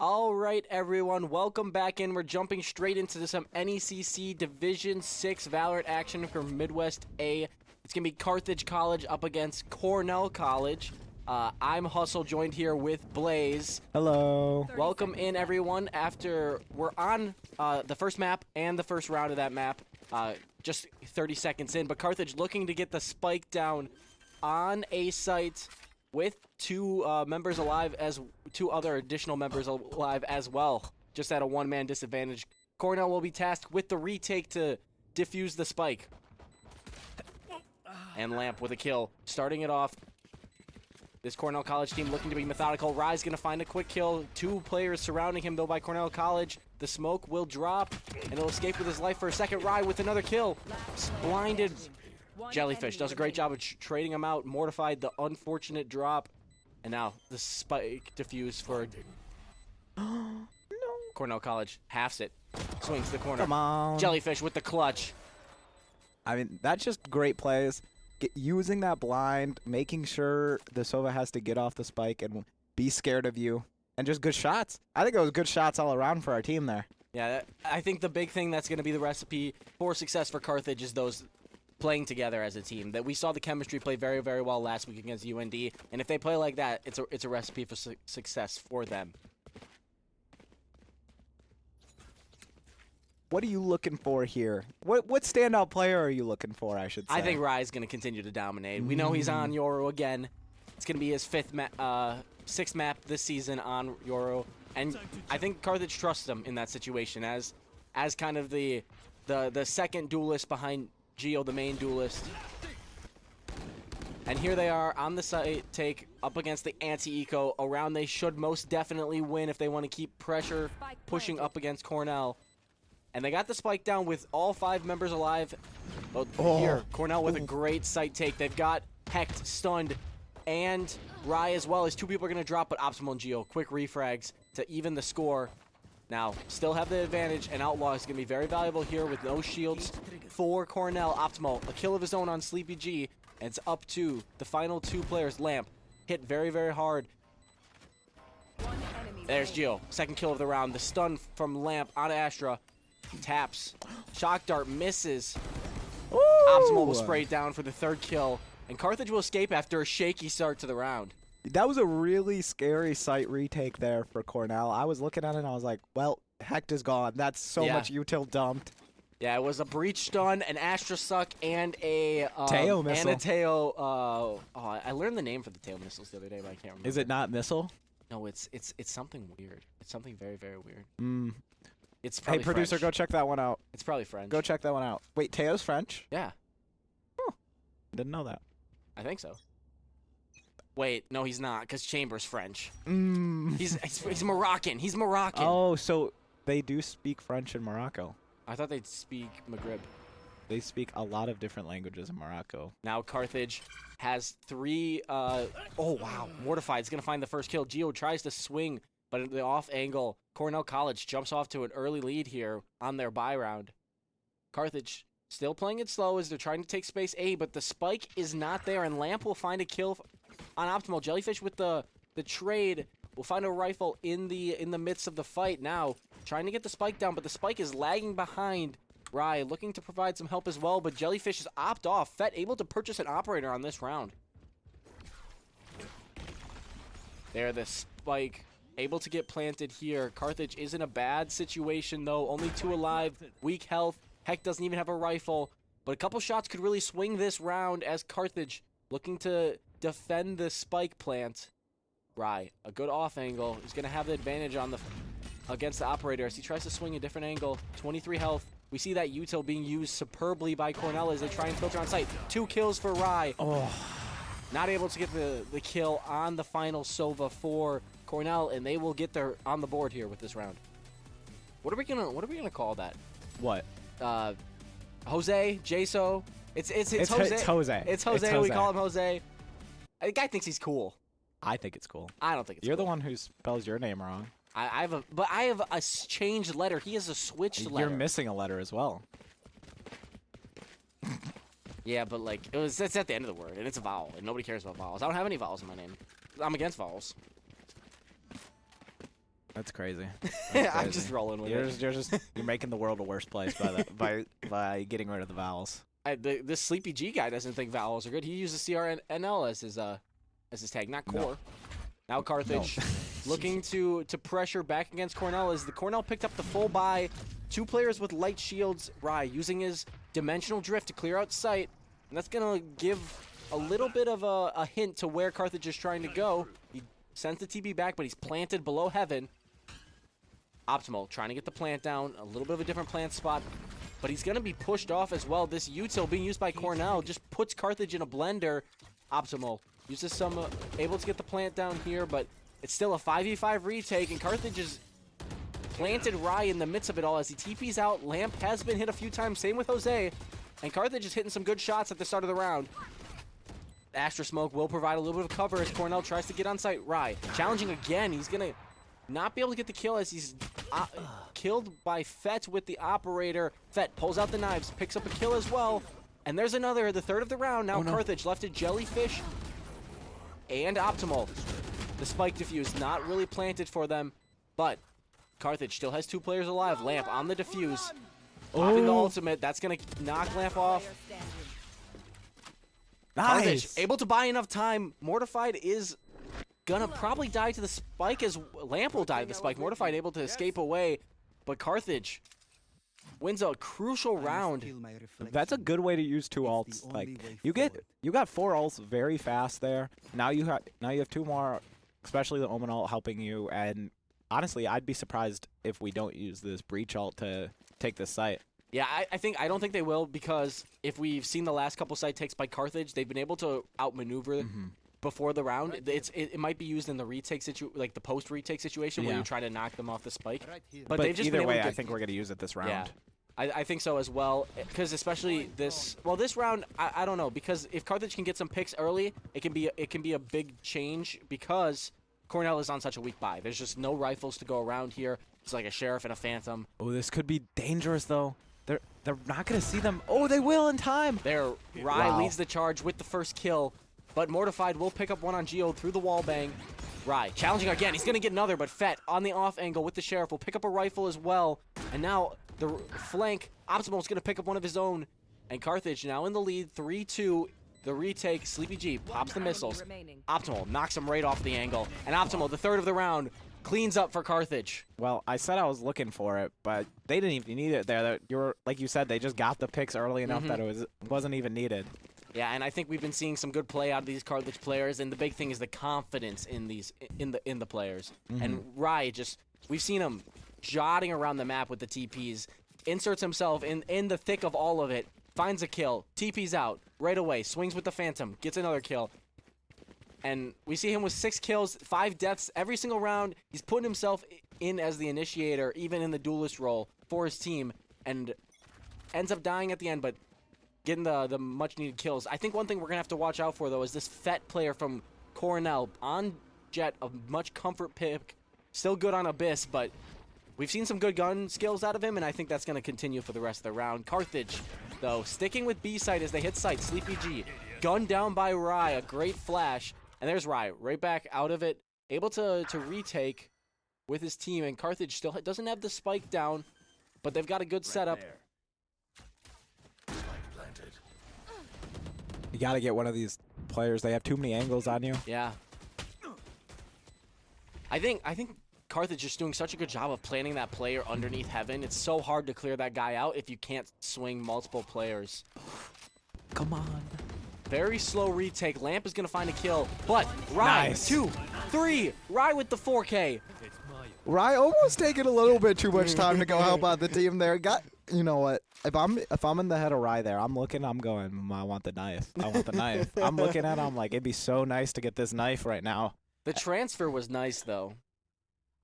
All right, everyone, welcome back in. We're jumping straight into some NECC Division 6 Valorant action for Midwest A. It's going to be Carthage College up against Cornell College. I'm Hustle, joined here with Blaze. Hello. Welcome in, everyone. After we're on the first map and the first round of that map, just 30 seconds in, but Carthage looking to get the spike down on a site with two other additional members alive as well, just at a one-man disadvantage. Cornell will be tasked with the retake to defuse the spike. And Lamp with a kill, starting it off. This Cornell College team looking to be methodical. Rye's going to find a quick kill. Two players surrounding him, though, by Cornell College. The smoke will drop, and he'll escape with his life for a second. Rye with another kill. Blinded. Jellyfish does a great job of trading him out. Mortified the unfortunate drop. And now the spike defuse for No. Cornell College. Halves it. Swings to the corner. Come on. Jellyfish with the clutch. I mean, that's just great plays. Using that blind, making sure the Sova has to get off the spike and be scared of you. And just good shots. I think it was good shots all around for our team there. Yeah, I think the big thing that's going to be the recipe for success for Carthage is those playing together as a team. That we saw the chemistry play very, very well last week against UND, and if they play like that, it's a recipe for success for them. What are you looking for here? What standout player are you looking for, I should say? I think Rye's going to continue to dominate. We know he's on Euro again. It's going to be his sixth map this season on Euro, and I think Carthage trusts him in that situation as kind of the second duelist behind Geo, the main duelist. And here they are on the site take up against the anti-eco. A round they should most definitely win if they want to keep pressure pushing up against Cornell. And they got the spike down with all 5 members alive. Here, Cornell with a great site take. They've got Hecht stunned and Rye as well as 2 people are going to drop, but Optimal and Geo quick refrags to even the score. Now, still have the advantage, and Outlaw is going to be very valuable here with no shields for Cornell. Optimal, a kill of his own on Sleepy G, and it's up to the final 2 players. Lamp hit very, very hard. There's Geo, second kill of the round. The stun from Lamp on Astra. Taps. Shock Dart misses. Ooh. Optimal will spray down for the 3rd kill, and Carthage will escape after a shaky start to the round. That was a really scary site retake there for Cornell. I was looking at it and I was like, well, Hecht is gone. That's so much util dumped. Yeah, it was a breach stun, an Astra suck, and a Teo missile. And a Teo. I learned the name for the Teo missiles the other day, but I can't remember. Is it not missile? No, it's something weird. It's something very, very weird. It's Hey, probably producer, French. go check that one out. It's probably French. Go check that one out. Wait, Teo's French? Yeah, Didn't know that. I think so. Wait, no, he's not, because Chamber's French. He's Moroccan. He's Moroccan. Oh, so they do speak French in Morocco. I thought they'd speak Maghreb. They speak a lot of different languages in Morocco. Now Carthage has 3. Oh, wow. Mortified's going to find the first kill. Geo tries to swing, but at the off angle, Cornell College jumps off to an early lead here on their bye round. Carthage still playing it slow as they're trying to take space A, but the spike is not there, and Lamp will find a kill on Optimal. Jellyfish with the trade will find a rifle in the midst of the fight now, trying to get the spike down, but the spike is lagging behind Rye, looking to provide some help as well, but Jellyfish is opt off. Fett able to purchase an operator on this round. There, the spike able to get planted here. Carthage is in a bad situation, though. Only 2 alive, weak health. Heck doesn't even have a rifle, but a couple shots could really swing this round as Carthage looking to defend the spike plant. Rye, a good off angle. He's going to have the advantage on against the operator as he tries to swing a different angle. 23 health. We see that util being used superbly by Cornell as they try and filter on site. 2 kills for Rye. Not able to get the kill on the final Sova for Cornell, and they will get their on the board here with this round. What are we gonna call that? What? Jose, Jaso. It's Jose. It's Jose. It's Jose. We call him Jose. The guy thinks he's cool. I think it's cool. I don't think it's You're cool. the one who spells your name wrong. I have a changed letter. He has a switched letter. You're missing a letter as well. Yeah, but like it's at the end of the word, and it's a vowel, and nobody cares about vowels. I don't have any vowels in my name. I'm against vowels. That's crazy. I'm just rolling with it. You're making the world a worse place by getting rid of the vowels. This Sleepy G guy doesn't think vowels are good. He uses CRNL as his tag, not core. No. Now Carthage looking to pressure back against Cornell as the Cornell picked up the full buy. 2 players with light shields. Rye using his dimensional drift to clear out sight, and that's gonna give a little bit of a hint to where Carthage is trying to go. He sends the TB back, but he's planted below heaven. Optimal trying to get the plant down, a little bit of a different plant spot, but he's gonna be pushed off as well. This util being used by Cornell just puts Carthage in a blender. Optimal uses some, able to get the plant down here, but it's still a 5v5 retake, and Carthage is planted Rye in the midst of it all as he TPs out. Lamp has been hit a few times, same with Jose, and Carthage is hitting some good shots at the start of the round. Astra Smoke will provide a little bit of cover as Cornell tries to get on site. Rye challenging again. He's gonna not be able to get the kill as he's killed by Fett with the operator. Fett pulls out the knives, picks up a kill as well, and there's another, the third of the round. Now Carthage left a jellyfish and Optimal. The spike defuse not really planted for them, but Carthage still has 2 players alive. Lamp on the defuse. Popping the ultimate. That's going to knock Lamp off. Nice. Carthage able to buy enough time. Mortified is going to probably die to the spike as Lamp will die to the spike. Mortified able to escape away, but Carthage wins a crucial round. That's a good way to use 2 ults. Like you got 4 ults very fast there. Now you have 2 more, especially the Omen ult helping you. And honestly, I'd be surprised if we don't use this breach ult to take this site. Yeah, I don't think they will, because if we've seen the last couple site takes by Carthage, they've been able to outmaneuver before the round. It might be used in the retake like the post retake situation where you try to knock them off the spike. But they've just either way, I think we're gonna use it this round. Yeah. I think so as well, because especially this round, I don't know, because if Carthage can get some picks early, it can be a big change, because Cornell is on such a weak buy. There's just no rifles to go around here. It's like a Sheriff and a Phantom. Oh, this could be dangerous though. They're not gonna see them. Oh, they will in time. There, Rye leads the charge with the first kill, but Mortified will pick up one on Geo through the wall bang. Rye challenging again. He's gonna get another, but Fett on the off angle with the Sheriff will pick up a rifle as well. And now the flank, Optimal is gonna pick up one of his own, and Carthage now in the lead, 3-2. The retake, Sleepy G pops the missiles. Optimal knocks him right off the angle, and Optimal, the third of the round, cleans up for Carthage. Well, I said I was looking for it, but they didn't even need it there. Like you said, they just got the picks early enough that it wasn't even needed. Yeah, and I think we've been seeing some good play out of these Carthage players, and the big thing is the confidence in the players. And Rye we've seen him jotting around the map with the TPs, inserts himself in the thick of all of it, finds a kill, TPs out right away, swings with the Phantom, gets another kill. And we see him with 6 kills, 5 deaths every single round. He's putting himself in as the initiator, even in the duelist role for his team, and ends up dying at the end, but getting the much-needed kills. I think one thing we're going to have to watch out for, though, is this Fett player from Cornell on Jet, a much comfort pick. Still good on Abyss, but we've seen some good gun skills out of him, and I think that's going to continue for the rest of the round. Carthage, though, sticking with B site as they hit site. Sleepy G, gunned down by Rye, a great flash. And there's Rye, right back out of it, able to retake with his team. And Carthage still doesn't have the spike down, but they've got a good setup. You got to get one of these players. They have too many angles on you. Yeah. I think Carthage is doing such a good job of planning that player underneath heaven. It's so hard to clear that guy out if you can't swing multiple players. Come on. Very slow retake. Lamp is going to find a kill, but Rye, 2, 3. Rye with the 4K. Rye almost taking a little bit too much time to go help out the team there. You know what? If I'm in the head of Rye there, I'm looking, I'm going, I want the knife. I want the knife. I'm looking at him like, it'd be so nice to get this knife right now. The transfer was nice, though.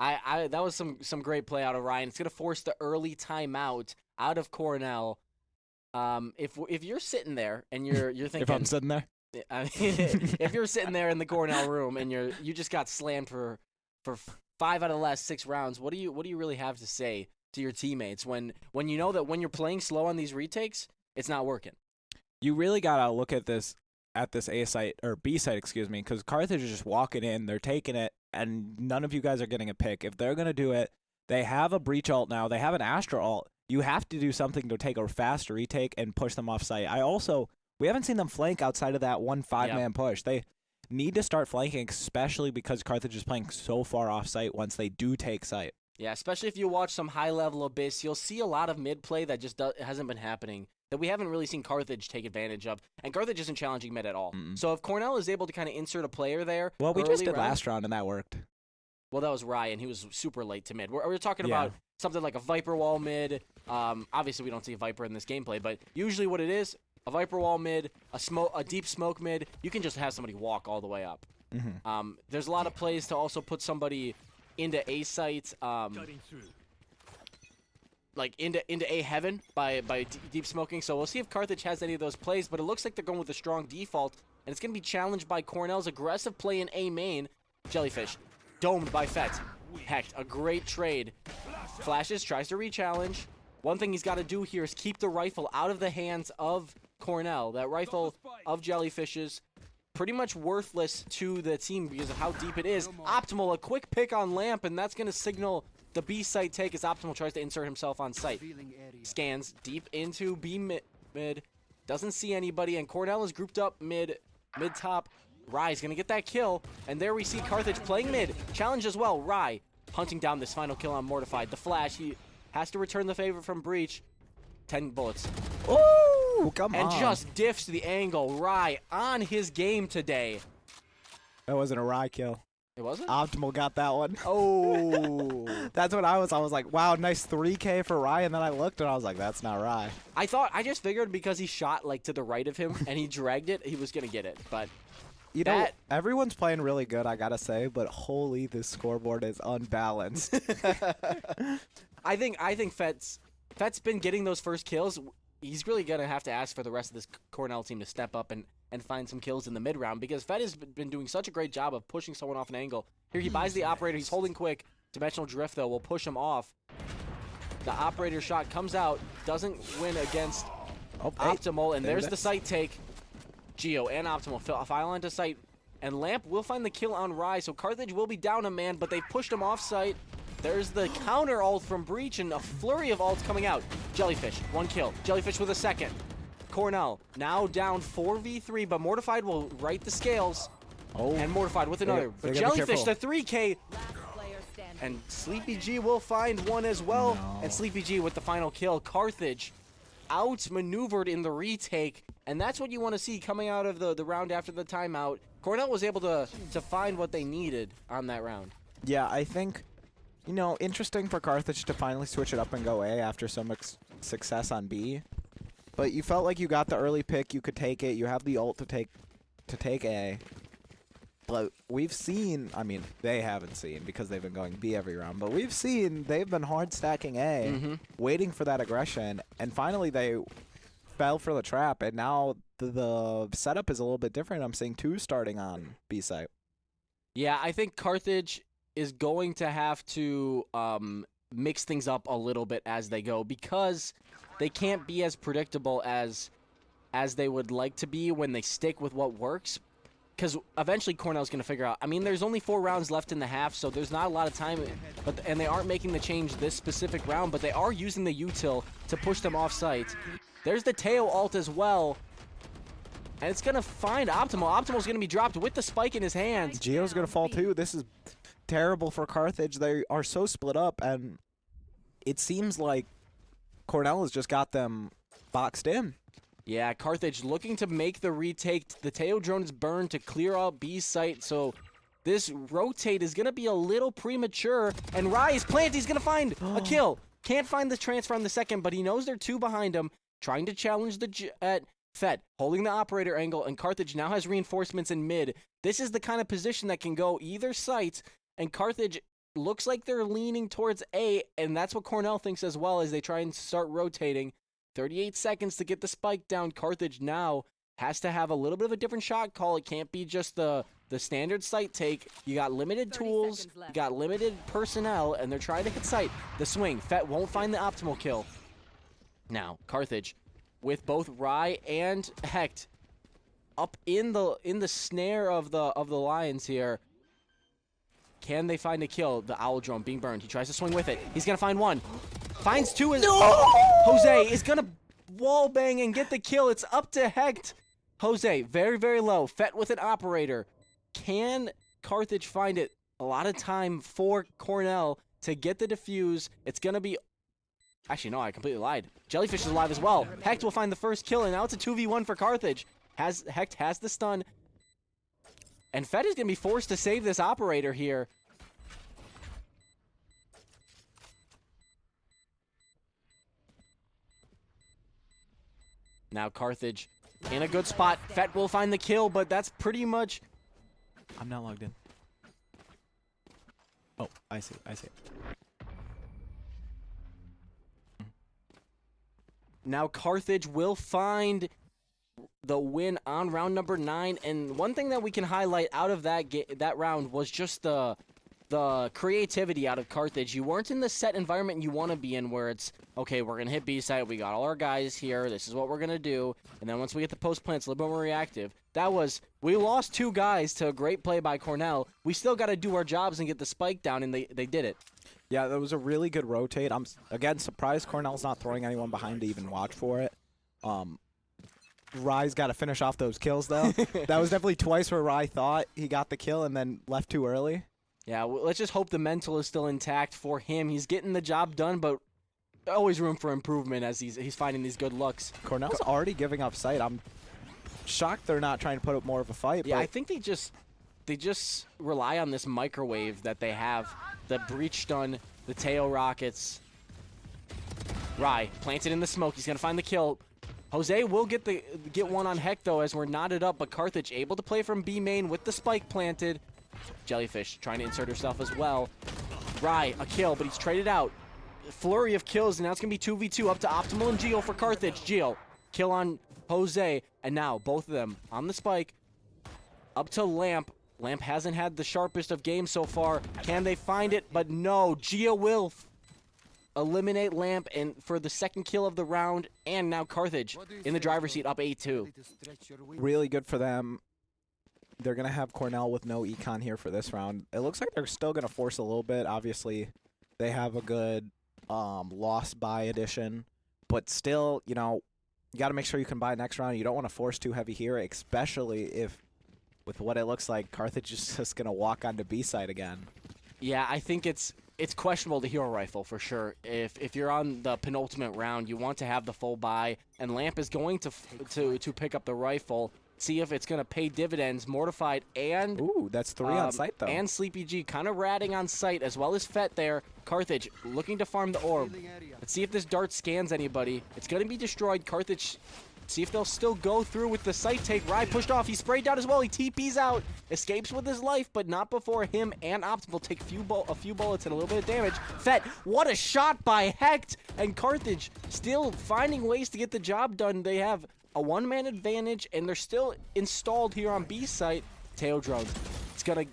That was some great play out of Ryan. It's going to force the early timeout out of Cornell. If you're sitting there and you're thinking, if I'm sitting there, I mean, if you're sitting there in the Cornell room and you just got slammed for 5 out of the last 6 rounds, what do you really have to say to your teammates when you know that when you're playing slow on these retakes, it's not working? You really gotta look at this A site or B site, excuse me, because Carthage is just walking in, they're taking it, and none of you guys are getting a pick. If they're going to do it, they have a Breach ult now. They have an Astra ult. You have to do something to take a fast retake and push them off site. We haven't seen them flank outside of that 1 5-man push. They need to start flanking, especially because Carthage is playing so far off site once they do take site. Yeah, especially if you watch some high-level Abyss, you'll see a lot of mid-play that just hasn't been happening, that we haven't really seen Carthage take advantage of. And Carthage isn't challenging mid at all. So if Cornell is able to kind of insert a player there... Well, we just did last round, and that worked. Well, that was Ryan. He was super late to mid. We're talking about something like a Viper Wall mid. Obviously, we don't see a Viper in this gameplay, but usually what it is, a Viper Wall mid, a deep smoke mid, you can just have somebody walk all the way up. There's a lot of plays to also put somebody into A site, like into A heaven by deep smoking. So we'll see if Carthage has any of those plays, but it looks like they're going with a strong default, and it's going to be challenged by Cornell's aggressive play in A main. Jellyfish, domed by Fett. Hecht, a great trade. Flashes, tries to re-challenge. One thing he's got to do here is keep the rifle out of the hands of Cornell. That rifle of Jellyfish's pretty much worthless to the team because of how deep it is. Optimal, a quick pick on Lamp, and that's going to signal the B site take as Optimal tries to insert himself on site. Scans deep into B mid. Doesn't see anybody, and Cornell is grouped up mid-top. Rye's going to get that kill, and there we see Carthage playing mid. Challenge as well. Rye hunting down this final kill on Mortified. The flash, he has to return the favor from Breach. 10 bullets. Oh, come on. And just diffs the angle. Rye on his game today. That wasn't a Rye kill. It wasn't? Optimal got that one. Oh. That's what I was like, wow, nice 3K for Rye, and then I looked and I was like, that's not Rye. I just figured because he shot like to the right of him and he dragged it, he was going to get it, but... You know, everyone's playing really good, I gotta say, but holy, this scoreboard is unbalanced. I think Fett's been getting those first kills. He's really gonna have to ask for the rest of this Cornell team to step up and find some kills in the mid round because Fett has been doing such a great job of pushing someone off an angle. Here he buys the operator. He's holding quick. Dimensional drift though will push him off. The operator shot comes out, doesn't win against Optimal, and there's the site take. Geo and Optimal file onto site, and Lamp will find the kill on Rye, so Carthage will be down a man, but they've pushed him off site. There's the counter ult from Breach, and a flurry of ults coming out. Jellyfish, 1 kill. Jellyfish with a second. Cornell now down 4v3, but Mortified will right the scales. Oh, and Mortified with another. But Jellyfish, the 3K. And Sleepy G will find one as well. No. And Sleepy G with the final kill. Carthage outmaneuvered in the retake, and that's what you want to see coming out of the round after the timeout. Cornell was able to find what they needed on that round. Yeah, I think, you know, interesting for Carthage to finally switch it up and go A after so much success on B. But you felt like you got the early pick, you could take it, you have the ult to take A. But we've seen, I mean, they haven't seen because they've been going B every round, but we've seen they've been hard stacking A, waiting for that aggression, and finally they fell for the trap, and now the setup is a little bit different. I'm seeing 2 starting on B site. Yeah, I think Carthage is going to have to mix things up a little bit as they go because they can't be as predictable as they would like to be when they stick with what works. Because eventually Cornell's going to figure out. I mean, there's only 4 rounds left in the half, so there's not a lot of time. And they aren't making the change this specific round, but they are using the util to push them off site. There's the Teo ult as well. And it's going to find Optimal. Optimal's going to be dropped with the spike in his hands. Geo's going to fall too. This is terrible for Carthage. They are so split up, and it seems like Cornell has just got them boxed in. Yeah, Carthage looking to make the retake. The Teo drone is burned to clear out B site, so this rotate is going to be a little premature. And Rye is planted. He's going to find a kill. Can't find the transfer on the second, but he knows there are 2 behind him. Trying to challenge the Fett, holding the operator angle, and Carthage now has reinforcements in mid. This is the kind of position that can go either site, and Carthage looks like they're leaning towards A, and that's what Cornell thinks as well as they try and start rotating. 38 seconds to get the spike down. Carthage now has to have a little bit of a different shot call. It can't be just the standard site take. You got limited tools, you got limited personnel, and they're trying to hit site. The swing. Fett won't find the optimal kill. Now, Carthage with both Rye and Hecht up in the snare of the Lions here. Can they find a kill? The Owl Drone being burned. He tries to swing with it. He's going to find one. Finds two. Jose is going to wall bang and get the kill. It's up to Hecht. Jose, very, very low. Fett with an operator. Can Carthage find it? A lot of time for Cornell to get the defuse. It's going to be... Actually, no, I completely lied. Jellyfish is alive as well. Hecht will find the first kill, and now it's a 2v1 for Carthage. Hecht has the stun. And Fett is going to be forced to save this operator here. Now Carthage in a good spot. Fett will find the kill, but that's pretty much... I'm not logged in. Oh, I see. Now Carthage will find the win on round number 9. And one thing that we can highlight out of that round was just the creativity out of Carthage. You weren't in the set environment you want to be in where it's, okay, we're going to hit B site, we got all our guys here, this is what we're going to do. And then once we get the post plants, a little bit more reactive. That was, we lost 2 guys to a great play by Cornell. We still got to do our jobs and get the spike down, and they did it. Yeah, that was a really good rotate. I'm, again, surprised Cornell's not throwing anyone behind to even watch for it. Rye's got to finish off those kills, though. That was definitely twice where Rye thought he got the kill and then left too early. Yeah, well, let's just hope the mental is still intact for him. He's getting the job done, but always room for improvement as he's finding these good looks. Cornell's already giving up sight. I'm shocked they're not trying to put up more of a fight. Yeah, but I think they just rely on this microwave that they have. The breach stun, the tail rockets. Rye planted in the smoke. He's gonna find the kill. Jose will get one on Hecht though, as we're knotted up, but Carthage able to play from B main with the spike planted. Jellyfish trying to insert herself as well. Rye, a kill, but he's traded out. Flurry of kills, and now it's going to be 2v2 up to Optimal and Geo for Carthage. Geo, kill on Jose, and now both of them on the spike. Up to Lamp. Lamp hasn't had the sharpest of games so far. Can they find it? But no, Geo will eliminate Lamp and for the second kill of the round, and now Carthage in the driver's seat up 8-2. Really good for them. They're going to have Cornell with no econ here for this round. It looks like they're still going to force a little bit. Obviously, they have a good loss buy addition. But still, you know, you got to make sure you can buy next round. You don't want to force too heavy here, especially if, with what it looks like, Carthage is just going to walk onto B side again. Yeah, I think it's questionable, the hero rifle, for sure. If you're on the penultimate round, you want to have the full buy. And Lamp is going to pick up the rifle. See if it's going to pay dividends. Mortified and... Ooh, that's 3 on site, though. And Sleepy G kind of ratting on site, as well as Fett there. Carthage looking to farm the orb. Let's see if this dart scans anybody. It's going to be destroyed. Carthage, see if they'll still go through with the site take. Rye pushed off. He sprayed down as well. He TP's out. Escapes with his life, but not before him and Optimal take a few bullets and a little bit of damage. Fett, what a shot by Hecht! And Carthage still finding ways to get the job done. They have a one-man advantage, and they're still installed here on B site. Tail drone. It's gonna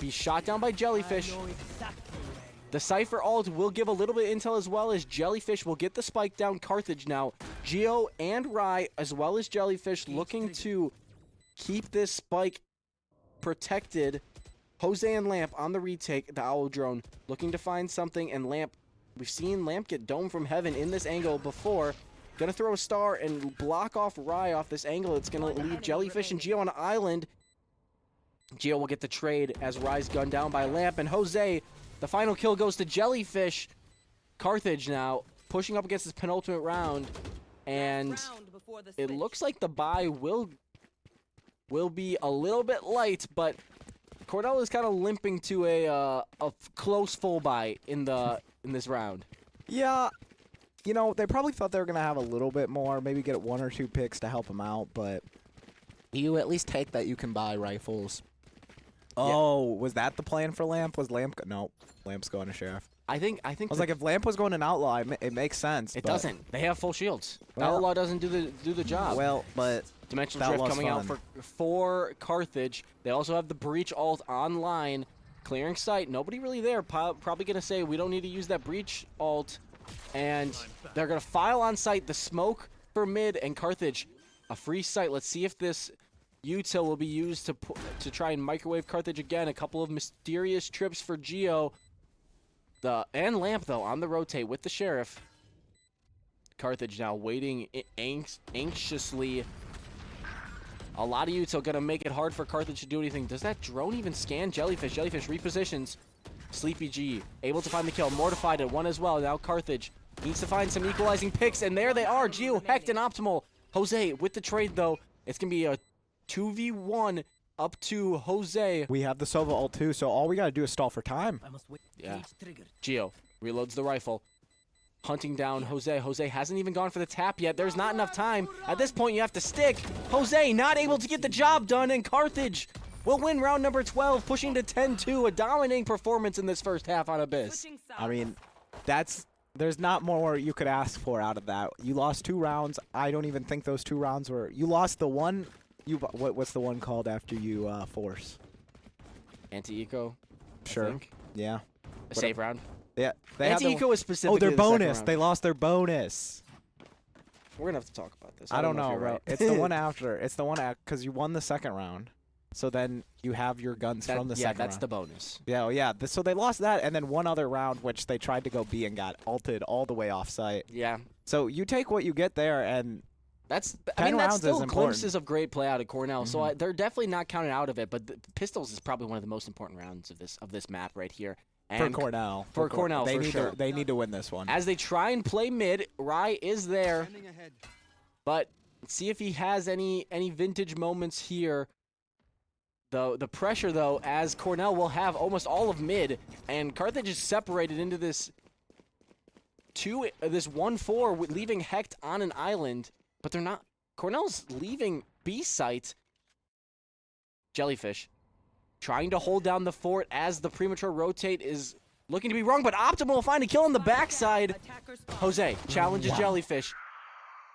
be shot down by Jellyfish. The Cypher ult will give a little bit of intel as well, as Jellyfish will get the spike down. Carthage now. Geo and Rye, as well as Jellyfish, looking to keep this spike protected. Jose and Lamp on the retake. The Owl Drone looking to find something, and Lamp, we've seen Lamp get domed from heaven in this angle before. Gonna throw a star and block off Rye off this angle. It's gonna leave Jellyfish and Geo on an island. Geo will get the trade as Rye's gunned down by Lamp, and Jose, the final kill goes to Jellyfish. Carthage now pushing up against his penultimate round, and it looks like the buy will be a little bit light, but Cornell is kind of limping to a close full buy in this round. Yeah. You know, they probably thought they were going to have a little bit more, maybe get 1 or 2 picks to help them out, but you at least take that you can buy rifles. Oh, yeah. Was that the plan for Lamp? Was Lamp... No, Lamp's going to Sheriff. I think I was like, if Lamp was going an Outlaw, it makes sense. It doesn't. They have full shields. Well, Outlaw doesn't do the job. Well, but Dimensional Drift coming out for Carthage. They also have the Breach ult online, clearing sight. Nobody really there. Probably going to say, we don't need to use that Breach ult. And they're going to file on site the smoke for mid, and Carthage, a free site. Let's see if this util will be used to try and microwave Carthage again. A couple of mysterious trips for Geo. And Lamp, though, on the rotate with the Sheriff. Carthage now waiting anxiously. A lot of util gonna make it hard for Carthage to do anything. Does that drone even scan Jellyfish? Jellyfish repositions. Sleepy G able to find the kill. Mortified at one as well. Now Carthage needs to find some equalizing picks, and there they are. Geo, Hecht, and Optimal. Jose with the trade, though. It's gonna be a 2v1 up to Jose. We have the Sova ult too, so all we gotta do is stall for time. Yeah. Geo reloads the rifle. Hunting down Jose. Jose hasn't even gone for the tap yet. There's not enough time. At this point, you have to stick. Jose not able to get the job done, and Carthage will win round number 12, pushing to 10-2. A dominating performance in this first half on Abyss. I mean, there's not more you could ask for out of that. You lost 2 rounds. I don't even think those 2 rounds were. You lost the one. What's the one called after you force? Anti-eco. Sure. Yeah. A save round. Yeah. Anti-eco is specifically. Oh, their the second bonus. round. They lost their bonus. We're gonna have to talk about this. I don't if know, you're bro. right. It's the one after. It's the one because you won the second round. So then you have your guns from the second round. Yeah, that's the bonus. Yeah, yeah. So they lost that, and then one other round, which they tried to go B and got ulted all the way off site. Yeah. So you take what you get there, and that's rounds still is important. glimpses of great play out of Cornell. So they're definitely not counted out of it. But the Pistols is probably one of the most important rounds of this map right here. And for Cornell. For Cornell, they for need sure. They need to win this one. As they try and play mid, Rye is there. But see if he has any vintage moments here. The pressure, though, as Cornell will have almost all of mid, and Carthage is separated into this 1-4, leaving Hecht on an island, but they're not. Cornell's leaving B site. Jellyfish trying to hold down the fort as the premature rotate is looking to be wrong, but Optimal will find a kill on the backside. Jose challenges Jellyfish.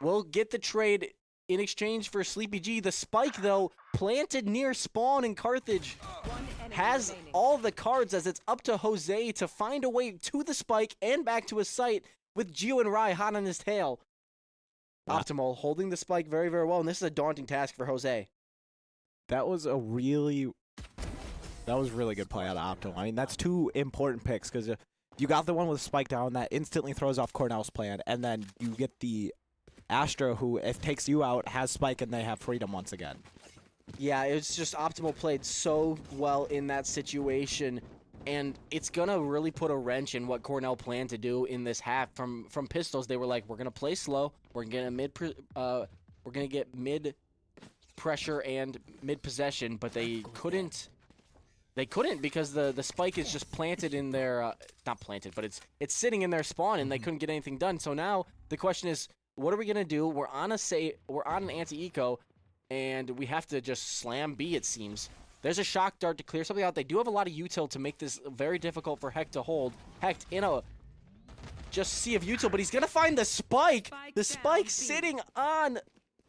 Will get the trade in exchange for Sleepy G. The spike, though, planted near spawn in Carthage, has all the cards as it's up to Jose to find a way to the spike and back to his site with Geo and Rai hot on his tail. Wow. Optimal holding the spike very, very well, and this is a daunting task for Jose. That was really good play out of Optimal. I mean, that's 2 important picks because you got the one with spike down that instantly throws off Cornell's plan, and then you get the Astro, who, if it takes you out, has spike and they have freedom once again. Yeah, it's just Optimal played so well in that situation, and it's gonna really put a wrench in what Cornell planned to do in this half. From Pistols, they were like, we're gonna play slow, we're gonna get mid pressure and mid possession, but they couldn't. They couldn't because the spike is just planted in their not planted, but it's sitting in their spawn, and they couldn't get anything done. So now the question is, what are we gonna do? We're on an anti-eco, and we have to just slam B, it seems. There's a shock dart to clear something out. They do have a lot of util to make this very difficult for Hecht to hold. Hecht in a just sea of util, but he's gonna find the spike. The spike sitting on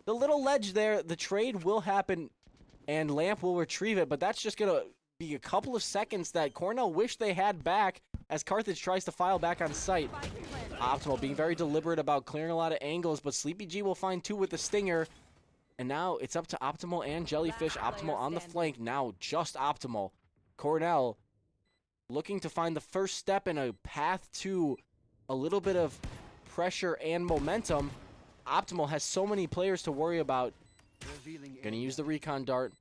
the little ledge there. The trade will happen, and Lamp will retrieve it, but that's just gonna be a couple of seconds that Cornell wish they had back as Carthage tries to file back on site. Optimal being very deliberate about clearing a lot of angles, but Sleepy G will find 2 with the stinger. And now it's up to Optimal and Jellyfish. Optimal on the flank, now just Optimal. Cornell looking to find the first step in a path to a little bit of pressure and momentum. Optimal has so many players to worry about. Gonna use the recon dart.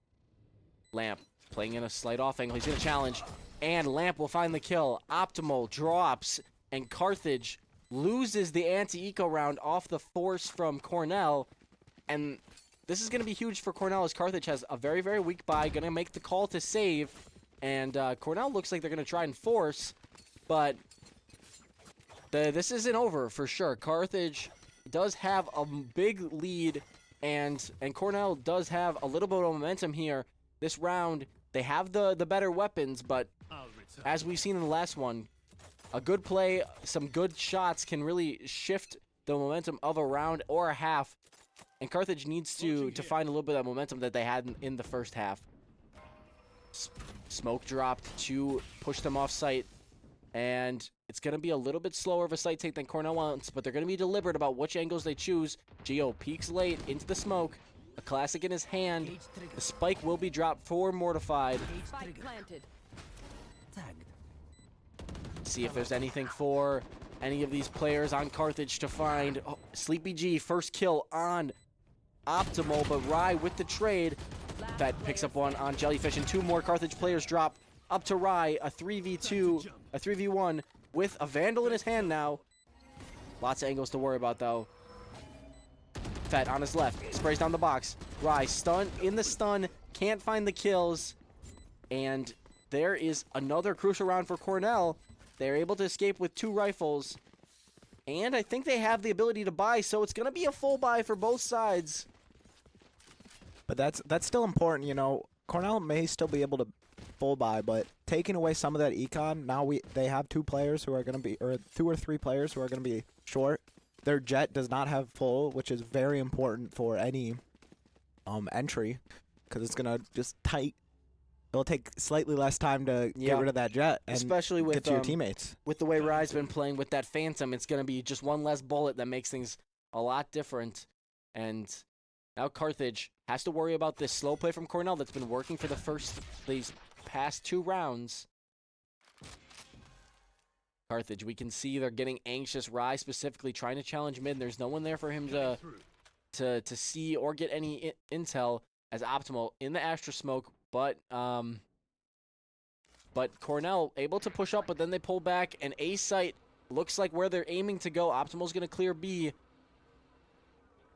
Lamp playing in a slight off angle. He's gonna challenge, and Lamp will find the kill. Optimal drops, and Carthage loses the anti-eco round off the force from Cornell. And this is gonna be huge for Cornell as Carthage has a very, very weak buy. Gonna make the call to save, and Cornell looks like they're gonna try and force, but this isn't over for sure. Carthage does have a big lead, and Cornell does have a little bit of momentum here. This round, they have the better weapons, but as we've seen in the last one, a good play, some good shots can really shift the momentum of a round or a half, and Carthage needs to find a little bit of that momentum that they had in the first half. Smoke dropped to push them off site, and it's going to be a little bit slower of a site take than Cornell wants, but they're going to be deliberate about which angles they choose. Geo peeks late into the smoke, A classic in his hand. The spike will be dropped for Mortified. Spike planted. See if there's anything for any of these players on Carthage to find. Oh, Sleepy G, first kill on Optimal, but Rye with the trade. That picks up one on Jellyfish, and 2 more Carthage players drop up to Rye. A 3v2, a 3v1 with a Vandal in his hand now. Lots of angles to worry about, though. Fett on his left, sprays down the box. Rye stun in the stun, can't find the kills. And there is another crucial round for Cornell. They're able to escape with 2 rifles. And I think they have the ability to buy, so it's going to be a full buy for both sides. But that's still important, you know. Cornell may still be able to full buy, but taking away some of that econ, now they have 2 players who are going to be, or 2 or 3 players who are going to be short. Their jet does not have full, which is very important for any entry, because it's going to just tight. It'll take slightly less time to get rid of that jet, and especially with get to your teammates. With the way Rye's been playing with that Phantom, it's going to be just one less bullet that makes things a lot different. And now Carthage has to worry about this slow play from Cornell that's been working for these past 2 rounds. Carthage, we can see they're getting anxious. Rye specifically trying to challenge mid. There's no one there for him to see or get any intel as Optimal in the Astra smoke. But Cornell able to push up, but then they pull back, and A site looks like where they're aiming to go. Optimal's going to clear B.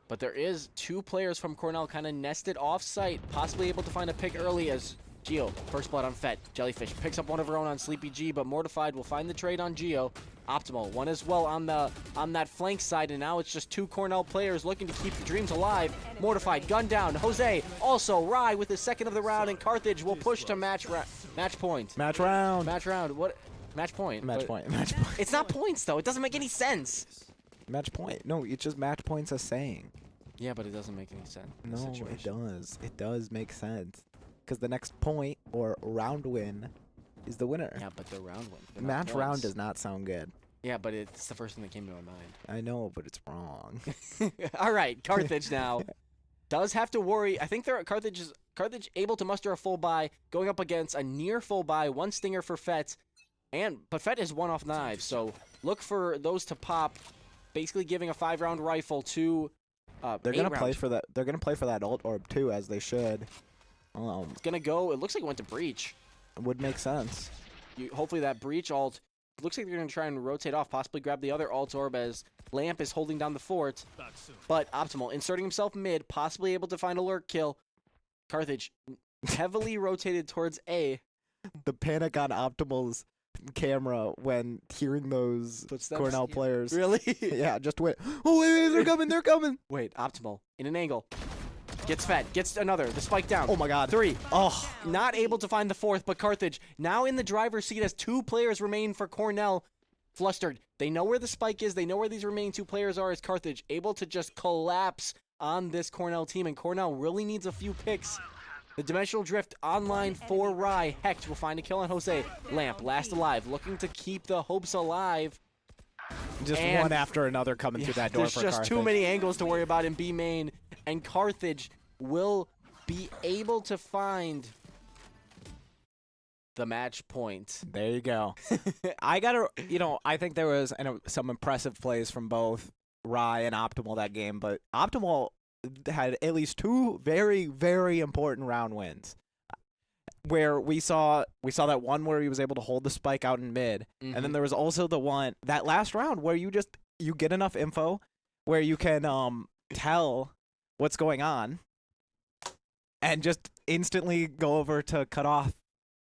But there is 2 players from Cornell kind of nested off site, possibly able to find a pick early as Geo, first blood on Fett. Jellyfish picks up one of her own on Sleepy G, but Mortified will find the trade on Geo. Optimal, one as well on that flank side, and now it's just 2 Cornell players looking to keep the dreams alive. Mortified, gun down. Jose, also Rye with his second of the round, and Carthage will push to match point. Match round. Match round. What? Match point. Match point. Match point. It's not points, though. It doesn't make any sense. Match point. No, it's just match points a saying. Yeah, but it doesn't make any sense. No, it does. It does make sense. Because the next point or round win is the winner. Yeah, but the round win. Match round does not sound good. Yeah, but it's the first thing that came to my mind. I know, but it's wrong. All right, Carthage now does have to worry. I think Carthage able to muster a full buy, going up against a near full buy, 1 stinger for Fett, but Fett is 1 off knives, so look for those to pop. Basically, giving a 5-round rifle to. They're gonna play for that. They're gonna play for that ult orb too, as they should. It's gonna go. It looks like it went to breach. It would make sense. Hopefully that breach ult. Looks like they're gonna try and rotate off, possibly grab the other ult orb as Lamp is holding down the fort. But Optimal inserting himself mid, possibly able to find a lurk kill. Carthage heavily rotated towards A. The panic on Optimal's camera when hearing those Footsteps? Cornell players. Really? Yeah, just wait. Oh, wait, they're coming, they're coming. Wait, Optimal in an angle. Gets Fett, gets another, the spike down. Oh my god. 3. Oh, not able to find the 4th, but Carthage now in the driver's seat as 2 players remain for Cornell. Flustered. They know where the spike is, they know where these remaining 2 players are as Carthage able to just collapse on this Cornell team, and Cornell really needs a few picks. The Dimensional Drift online for Rye. Hecht will find a kill on Jose. Lamp, last alive, looking to keep the hopes alive. Just one after another coming through that door for Carthage. There's just too many angles to worry about in B main, and Carthage will be able to find the match point. There you go. I think there was some impressive plays from both Rye and Optimal that game, but Optimal had at least 2 very, very important round wins. Where we saw that one where he was able to hold the spike out in mid, and then there was also that last round where you get enough info where you can tell what's going on and just instantly go over to cut off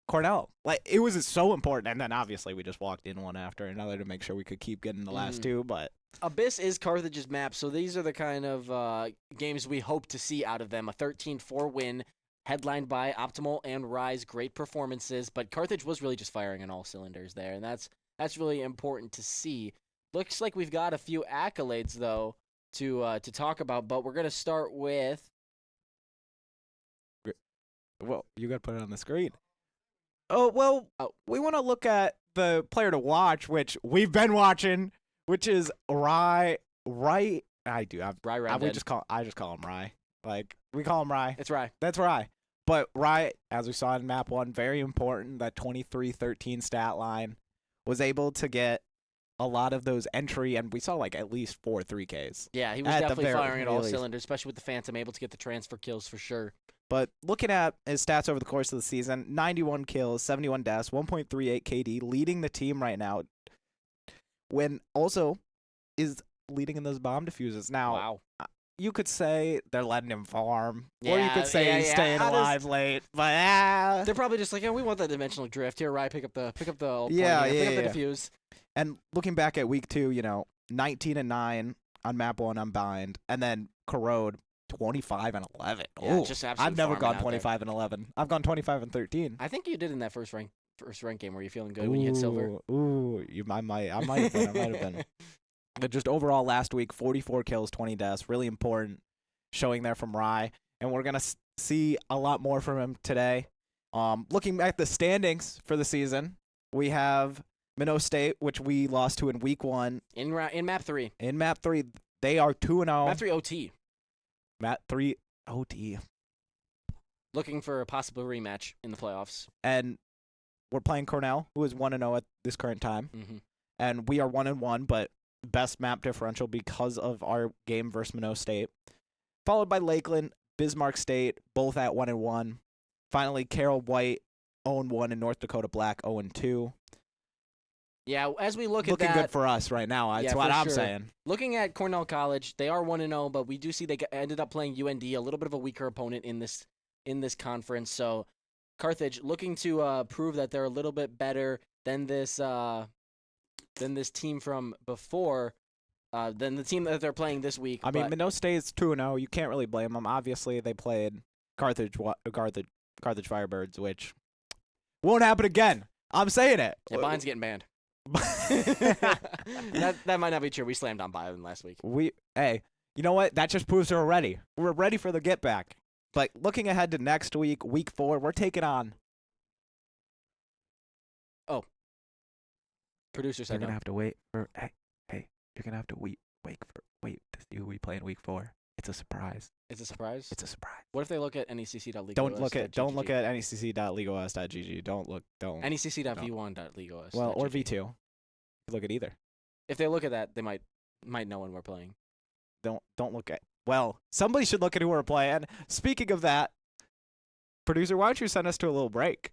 Cornell. Like, it was so important, and then obviously we just walked in one after another to make sure we could keep getting the last 2, but Abyss is Carthage's map, so these are the kind of games we hope to see out of them. A 13-4 win, headlined by Optimal and Rye's great performances, but Carthage was really just firing on all cylinders there, and that's really important to see. Looks like we've got a few accolades, though, to talk about, but we're going to start with... Well, you got to put it on the screen. Oh, well, we want to look at the player to watch, which we've been watching, which is Rye. I just call him Rye. Like, we call him Rye. It's Rye. That's Rye. But Rye, as we saw in map 1, very important. That 23-13 stat line was able to get a lot of those entry, and we saw like at least 4 3Ks. Yeah, he was At the definitely very firing at all least. cylinders, especially with the Phantom, able to get the transfer kills for sure. But looking at his stats over the course of the season, 91 kills, 71 deaths, 1.38 KD, leading the team right now. When also is leading in those bomb diffusers. Now, Wow. you could say they're letting him farm, or you Yeah, could say yeah, he's yeah. staying How does- alive late. But They're probably just like, yeah, we want that dimensional drift. Here, Rye, pick up the ult Yeah, point here, yeah, pick up yeah. the defuse. and looking back at week 2, 19-9 on map 1 on bind, and then Corrode 25-11. Yeah, Ooh, just absolutely I've never farming gone out there. 25-11. I've gone 25-13. I think you did in that first rank game. Were you feeling good when you hit silver? I might have been. I might have been. But just overall, last week, 44 kills, 20 deaths, really important showing there from Rye, and we're gonna see a lot more from him today. Looking at the standings for the season, we have Minnow State, which we lost to in week 1. In map 3. In map 3, they are 2-0. Map 3 OT. Map 3 OT. Looking for a possible rematch in the playoffs. And we're playing Cornell, who is 1-0 at this current time. Mm-hmm. And we are 1-1, but best map differential because of our game versus Minnow State. Followed by Lakeland, Bismarck State, both at 1-1. Finally, Carroll White, 0-1, and North Dakota Black, 0-2. Yeah, as we look at Looking that, good for us right now. That's Yeah, what for I'm sure. saying. looking at Cornell College, they are 1-0, but we do see they ended up playing UND, a little bit of a weaker opponent in this conference. So Carthage looking to prove that they're a little bit better than this team from before, than the team that they're playing this week. I mean, but Minnow State's 2-0. You can't really blame them. Obviously, they played Carthage Firebirds, which won't happen again. I'm saying it. yeah, Bind's getting banned. that might not be true. We slammed on Biden last week. Hey, you know what? That just proves we're ready. We're ready for the get back. But looking ahead to next week, week 4, we're taking on. Producer You're said gonna no. have to wait for. Hey, you're gonna have to wait to see who we play in week 4. It's a surprise. It's a surprise. It's a surprise. What if they look at necc.legal? Don't look at necc.legos.gg. Don't. necc.v1.legos. Well, or V2. Look at either. If they look at that, they might know when we're playing. Don't look at. Well, somebody should look at who we're playing. Speaking of that, producer, why don't you send us to a little break?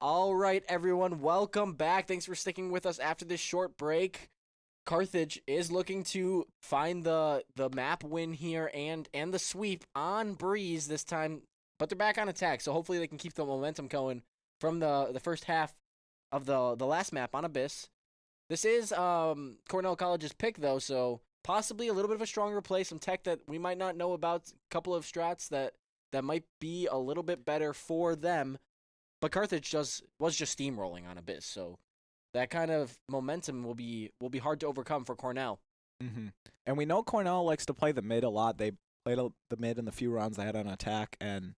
All right, everyone, welcome back. Thanks for sticking with us after this short break. Carthage is looking to find the map win here and the sweep on Breeze this time, but they're back on attack, so hopefully they can keep the momentum going from the first half of the last map on Abyss. This is Cornell College's pick, though, so possibly a little bit of a stronger play, some tech that we might not know about, a couple of strats that might be a little bit better for them. But Carthage was just steamrolling on Abyss, so that kind of momentum will be hard to overcome for Cornell. Mm-hmm. And we know Cornell likes to play the mid a lot. They played the mid in the few rounds they had on attack and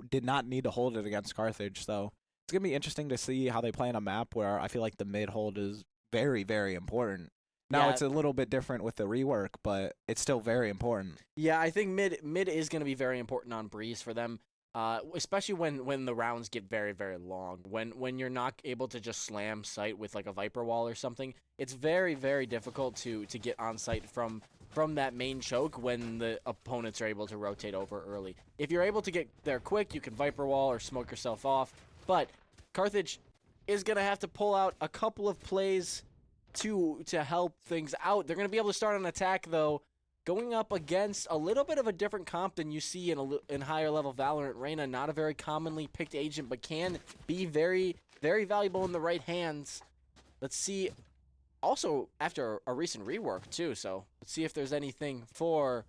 did not need to hold it against Carthage. So it's going to be interesting to see how they play on a map where I feel like the mid hold is very, very important. Now, it's a little bit different with the rework, but it's still very important. Yeah, I think mid is going to be very important on Breeze for them. Especially when the rounds get very, very long. When you're not able to just slam site with like a Viper wall or something, it's very, very difficult to get on site from that main choke when the opponents are able to rotate over early. If you're able to get there quick, you can Viper wall or smoke yourself off. But Carthage is gonna have to pull out a couple of plays to help things out. They're gonna be able to start an attack though, going up against a little bit of a different comp than you see in higher level Valorant. Reyna, not a very commonly picked agent, but can be very, very valuable in the right hands. Let's see. Also, after a recent rework too, so let's see if there's anything for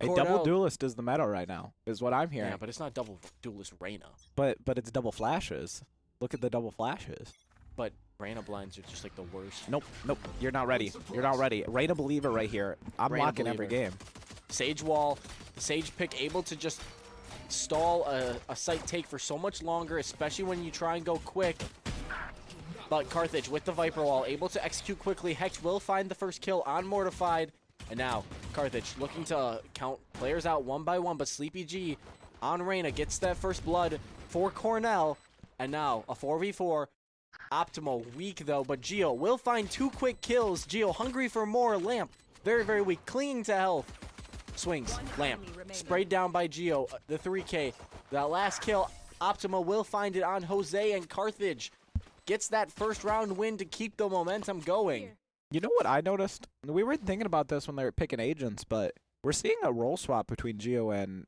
Cornell. A double duelist is the meta right now, is what I'm hearing. Yeah, but it's not double duelist Reyna. But it's double flashes. Look at the double flashes. But Reyna blinds are just like the worst. Nope. You're not ready. You're not ready. Reyna believer right here. I'm Reyna locking believer. every game. Sage wall. The Sage pick able to just stall a site take for so much longer, especially when you try and go quick. But Carthage with the Viper wall able to execute quickly. Hecht will find the first kill on Mortified. And now Carthage looking to count players out one by one, but Sleepy G on Reyna gets that first blood for Cornell. And now a 4v4. Optimal weak though, but Geo will find 2 quick kills. Geo hungry for more. Lamp very, very weak, clinging to health. Swings, Lamp sprayed down by Geo. The 3K, that last kill. Optima will find it on Jose, and Carthage gets that first round win to keep the momentum going. You know what I noticed? We were thinking about this when they were picking agents, but we're seeing a role swap between Geo and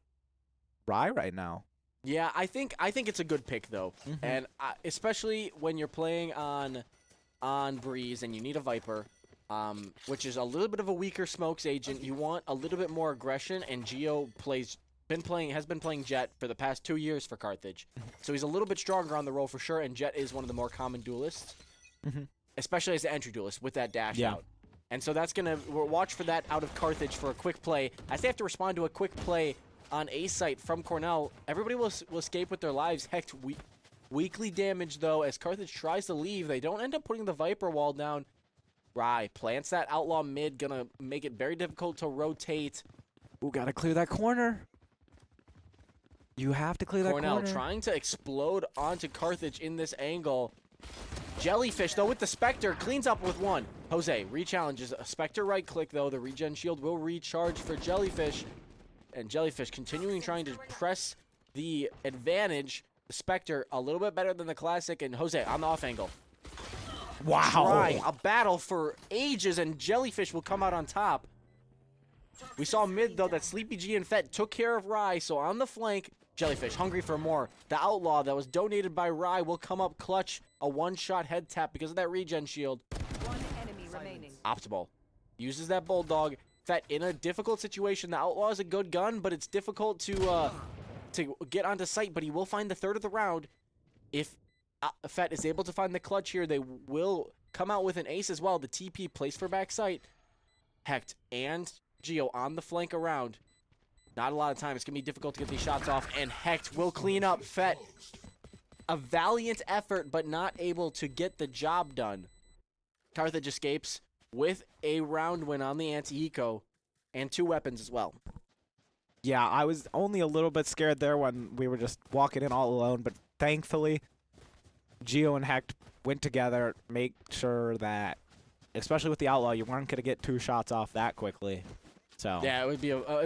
Rye right now. Yeah, I think it's a good pick though, and especially when you're playing on Breeze and you need a Viper, which is a little bit of a weaker smokes agent. You want a little bit more aggression, and Geo has been playing Jet for the past 2 years for Carthage, so he's a little bit stronger on the role for sure. And Jet is one of the more common duelists, especially as the entry duelist with that dash out. And so we'll watch for that out of Carthage for a quick play, as they have to respond to a quick play on A site from Cornell. Everybody will escape with their lives. Hecht weakly damaged though as Carthage tries to leave. They don't end up putting the Viper wall down. Rye plants that outlaw mid, gonna make it very difficult to rotate. Ooh, gotta clear that corner. You have to clear that corner. Cornell trying to explode onto Carthage in this angle. Jellyfish though with the Spectre cleans up with one. Jose re-challenges a Spectre right click though. The regen shield will recharge for Jellyfish. And Jellyfish continuing trying to press the advantage. The Spectre a little bit better than the Classic, and Jose on the off angle. Wow. Trying a battle for ages, and Jellyfish will come out on top. We saw mid though that Sleepy G and Fett took care of Rye, so on the flank, Jellyfish hungry for more. The Outlaw that was donated by Rye will come up clutch. A one-shot head tap because of that regen shield. One enemy remaining. Optimal uses that Bulldog. Fett in a difficult situation. The Outlaw is a good gun, but it's difficult to get onto site, but he will find the third of the round. If Fett is able to find the clutch here, they will come out with an ace as well. The TP placed for backside. Hecht and Geo on the flank around. Not a lot of time. It's going to be difficult to get these shots off, and Hecht will clean up. Fett, a valiant effort, but not able to get the job done. Carthage escapes with a round win on the anti-eco and 2 weapons as well. Yeah, I was only a little bit scared there when we were just walking in all alone, but thankfully, Geo and Hecht went together, make sure that, especially with the Outlaw, you weren't going to get 2 shots off that quickly. So yeah, it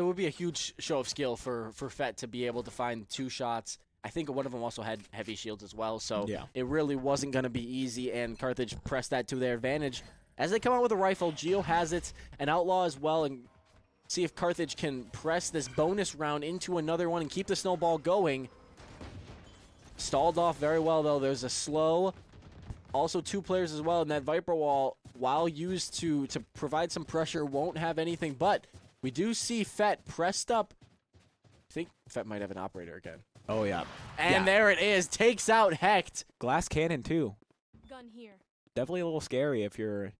would be a huge show of skill for Fett to be able to find 2 shots I think one of them also had heavy shields as well, so Yeah. it really wasn't going to be easy, and Carthage pressed that to their advantage. As they come out with a rifle, Geo has it, an Outlaw as well, and see if Carthage can press this bonus round into another one and keep the snowball going. Stalled off very well, though. There's a slow. Also, 2 players as well, and that Viper Wall, while used to provide some pressure, won't have anything, but we do see Fett pressed up. I think Fett might have an operator again. Oh, yeah. And there it is. Takes out Hecht. Glass cannon, too. Gun here. Definitely a little scary if you're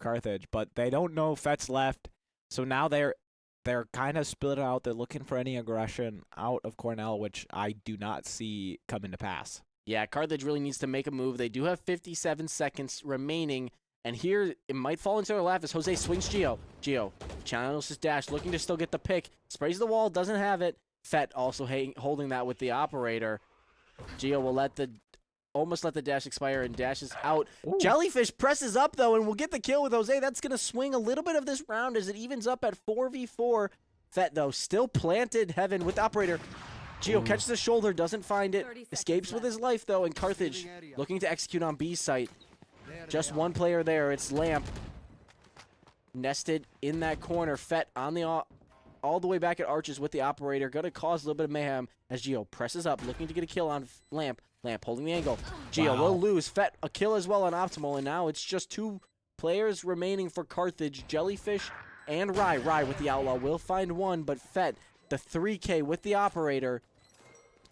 Carthage, but they don't know Fett's left, so now they're kind of split out. They're looking for any aggression out of Cornell, which I do not see coming to pass. Yeah, Carthage really needs to make a move. They do have 57 seconds remaining, and here it might fall into their lap as Jose swings Geo. Geo channels his dash, looking to still get the pick. Sprays the wall, doesn't have it. Fett also holding that with the operator. Geo will almost let the dash expire and dashes out. Ooh. Jellyfish presses up, though, and will get the kill with Jose. That's going to swing a little bit of this round as it evens up at 4v4. Fett, though, still planted heaven with the operator. Geo catches the shoulder, doesn't find it, escapes with his life, though, and Carthage looking to execute on B site. Just one player there. It's Lamp. Nested in that corner. Fett on the all the way back at Arches with the operator. Going to cause a little bit of mayhem as Geo presses up, looking to get a kill on Lamp. Lamp holding the angle. Geo will lose. Fett a kill as well on Optimal, and now it's just 2 players remaining for Carthage. Jellyfish and Rye. Rye with the Outlaw will find one, but Fett, the 3K with the operator.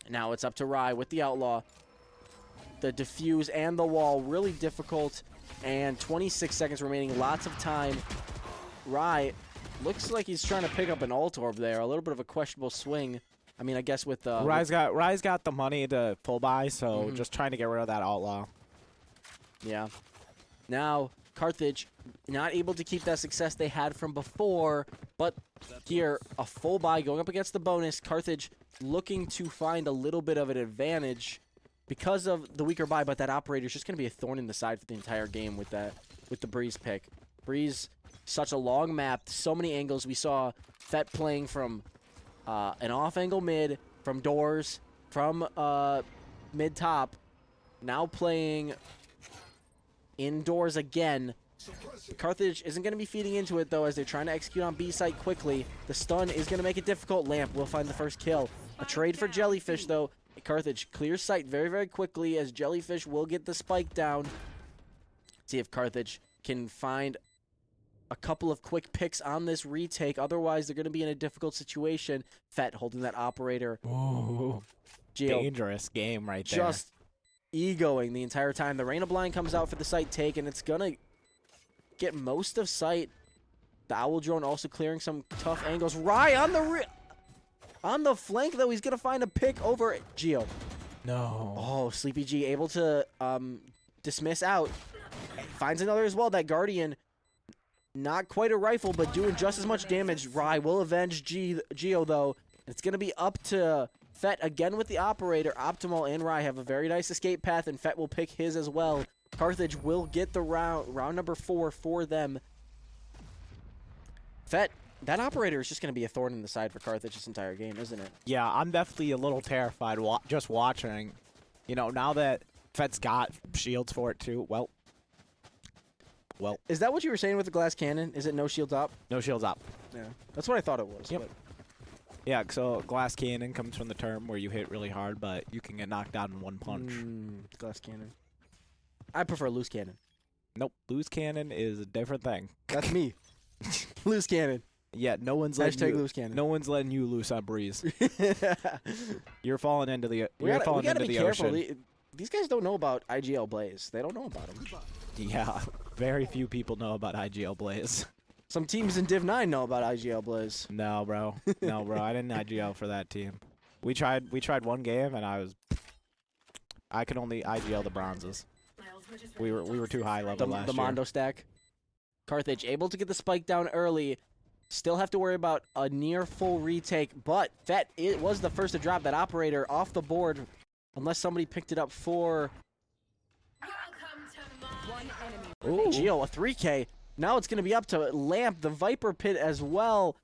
Now it's up to Rye with the Outlaw. The defuse and the wall, really difficult. And 26 seconds remaining, lots of time. Rye looks like he's trying to pick up an ult orb there. A little bit of a questionable swing. I mean, I guess with Rye's got the money to full buy, so just trying to get rid of that Outlaw. Yeah. Now, Carthage not able to keep that success they had from before, but here, a full buy going up against the bonus. Carthage looking to find a little bit of an advantage because of the weaker buy, but that operator is just going to be a thorn in the side for the entire game with the Breeze pick. Breeze, such a long map, so many angles. We saw Fett playing from an off-angle mid, from doors, from mid-top, now playing indoors again. Carthage isn't going to be feeding into it, though, as they're trying to execute on B site quickly. The stun is going to make it difficult. Lamp will find the first kill. A trade for Jellyfish, though. Carthage clears sight very, very quickly as Jellyfish will get the spike down. See if Carthage can find a couple of quick picks on this retake. Otherwise, they're going to be in a difficult situation. Fett holding that operator. Ooh, Geo dangerous game right there. just egoing the entire time. The Rain of Blind comes out for the site take, and it's going to get most of sight. The Owl Drone also clearing some tough angles. Rye on the flank, though. He's going to find a pick over Geo. No. Oh, Sleepy G able to dismiss out. Finds another as well. That Guardian, not quite a rifle, but doing just as much damage. Rye will avenge Geo, though. It's going to be up to Fett again with the operator. Optimal and Rye have a very nice escape path, and Fett will pick his as well. Carthage will get the round number 4 for them. Fett, that operator is just going to be a thorn in the side for Carthage this entire game, isn't it? Yeah, I'm definitely a little terrified just watching. You know, now that Fett's got shields for it too. Well. Is that what you were saying with the glass cannon? Is it no shields up? No shields up. Yeah. That's what I thought it was. Yep. But Yeah, so glass cannon comes from the term where you hit really hard, but you can get knocked out in one punch. Glass cannon. I prefer loose cannon. Nope, loose cannon is a different thing. That's me. Loose cannon. Yeah, no one's letting Hashtag you. loose cannon. No one's letting you loose on Breeze. You're falling into the. we You're gotta falling into be the careful. ocean. These guys don't know about IGL Blaze. They don't know about them. Yeah, very few people know about IGL Blaze. Some teams in Div 9 know about IGL Blaze. No, bro. No, bro. I didn't IGL for that team. We tried one game, and I could only IGL the bronzes. We were too high level last The year. Mondo stack. Carthage able to get the spike down early. Still have to worry about a near full retake, but Fett, it was the first to drop that operator off the board, unless somebody picked it up for One enemy. Ooh. Geo, a 3K. Now it's going to be up to Lamp, the Viper Pit as well.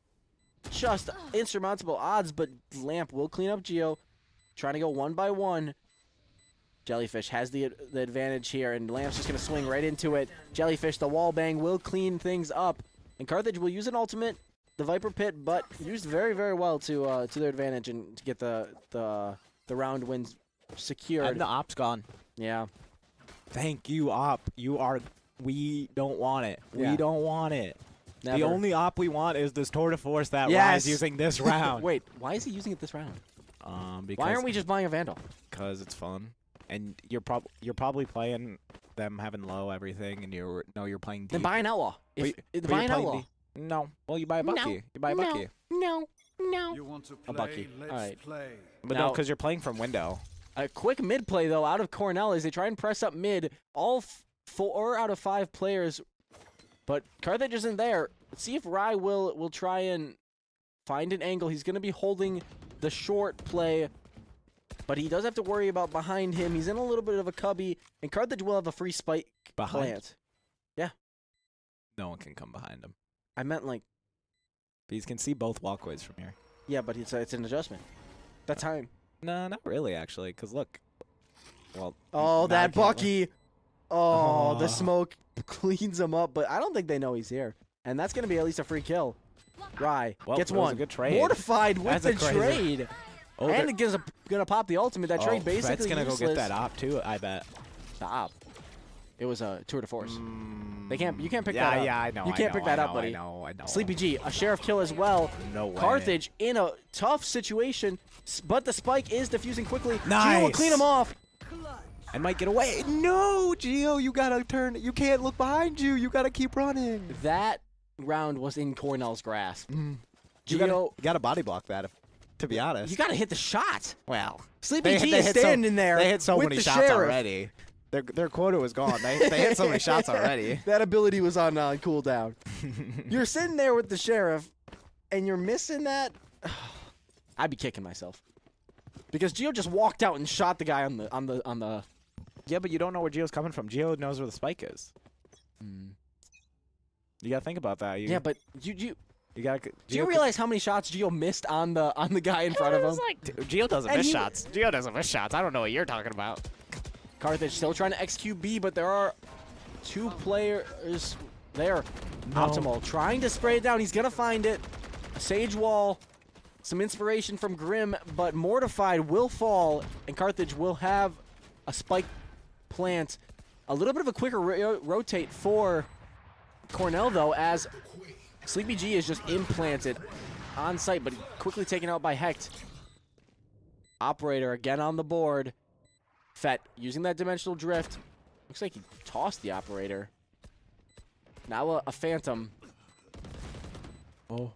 Just insurmountable odds, but Lamp will clean up Geo. trying to go one by one. Jellyfish has the advantage here, and Lamp's just going to swing right into it. Jellyfish, the wall bang will clean things up, and Carthage will use an ultimate, the Viper Pit, but used very, very well to their advantage and to get the round wins secured. And the op's gone. Yeah. Thank you, op. We don't want it. Yeah. We don't want it. Never. The only op we want is this tour de force that Yes! Rye's using this round. Wait, why is he using it this round? Because Why aren't we just buying a Vandal? Because it's fun, and you're probably playing them having low everything, and you're playing deep. Then buy an Outlaw. Buy an Outlaw. No. Well, you buy a Bucky. You buy a Bucky. No. You want to play, A Bucky. let's All right. play. But Now- no, because you're playing from window. A quick mid play, though, out of Cornell as they try and press up mid. All 4 out of 5 players, but Carthage isn't there. Let's see if Rye will try and find an angle. He's going to be holding the short play, but he does have to worry about behind him. He's in a little bit of a cubby, and Carthage will have a free spike Behind? plant. No one can come behind him. I meant like, Because you can see both walkways from here. yeah, but it's an adjustment. That time. No, not really, actually. Because look. Well. Oh, now I that can't look. Bucky. Oh, the Oh. smoke cleans him up, but I don't think they know he's here. And that's going to be at least a free kill. Rye Well, gets that was one. a good trade. Mortified with That's a the crazy- trade. Oh, and they're- it gives gonna pop the ultimate. That trade basically Fred's gonna useless. go get that op too, I bet. Stop. It was a tour de force. You can't pick yeah, that up. Yeah, I know. You can't pick that up, buddy. I know. Sleepy G, a sheriff kill as well. No way. Carthage in a tough situation, but the spike is diffusing quickly. Gio will Nice. clean him off. I might get away. No, Gio, you gotta turn. You can't look behind you. You gotta keep running. That round was in Cornell's grasp. You Gio, gotta body block that, to be honest. you gotta hit the shot. well, Sleepy G is hit standing there. They hit so with many the shots sheriff. already. Their quota was gone. They hit so many shots already. That ability was on cooldown. You're sitting there with the sheriff, and you're missing that. I'd be kicking myself because Gio just walked out and shot the guy on the. Yeah, but you don't know where Gio's coming from. Gio knows where the spike is. You gotta think about that. Yeah, but you You gotta. do you realize how many shots Gio missed on the guy in front of him? Gio doesn't And miss he- shots. Gio doesn't miss shots. I don't know what you're talking about. Carthage still trying to execute B, but there are 2 players there. No. Optimal trying to spray it down. He's gonna find it. Sage wall. Some inspiration from Grim, but Mortified will fall, and Carthage will have a spike plant. A little bit of a quicker rotate for Cornell, though, as Sleepy G is just implanted on site, but quickly taken out by Hecht. Operator again on the board. Fett using that dimensional drift. Looks like he tossed the operator. Now a phantom. Oh.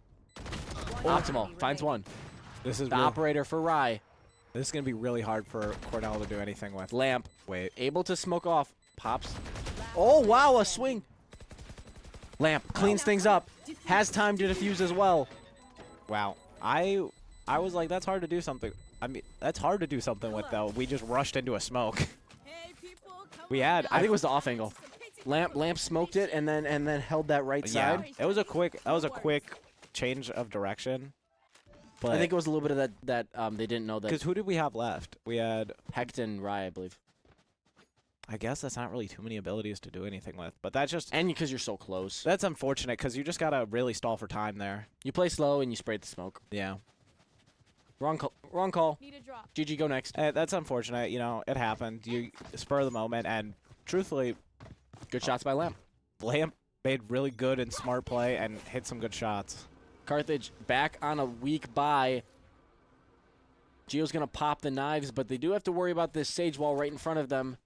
Optimal finds one. This is The operator for Rye. This is gonna be really hard for Cornell to do anything with. Lamp Wait. able to smoke off. Pops. Oh wow, a swing. Lamp cleans things up. Has time to defuse as well. Wow. I was like, that's hard to do something. I mean, that's hard to do something with though. We just rushed into a smoke. We had. I think it was the off angle. Lamp smoked it and then held that right Yeah. side. It was a quick change of direction. But I think it was a little bit of that they didn't know because that who did we have left? We had. Hecht and Rye, I believe. I guess that's not really too many abilities to do anything with. But that's just. And because you're so close. That's unfortunate because you just gotta really stall for time there. You play slow and you sprayed the smoke. Yeah. Wrong call. Need a drop. GG, go next. That's unfortunate. You know, it happened. You spur of the moment, and truthfully, Good shots by Lamp. Lamp made really good and smart play and hit some good shots. Carthage back on a weak bye. Gio's going to pop the knives, but they do have to worry about this Sage wall right in front of them.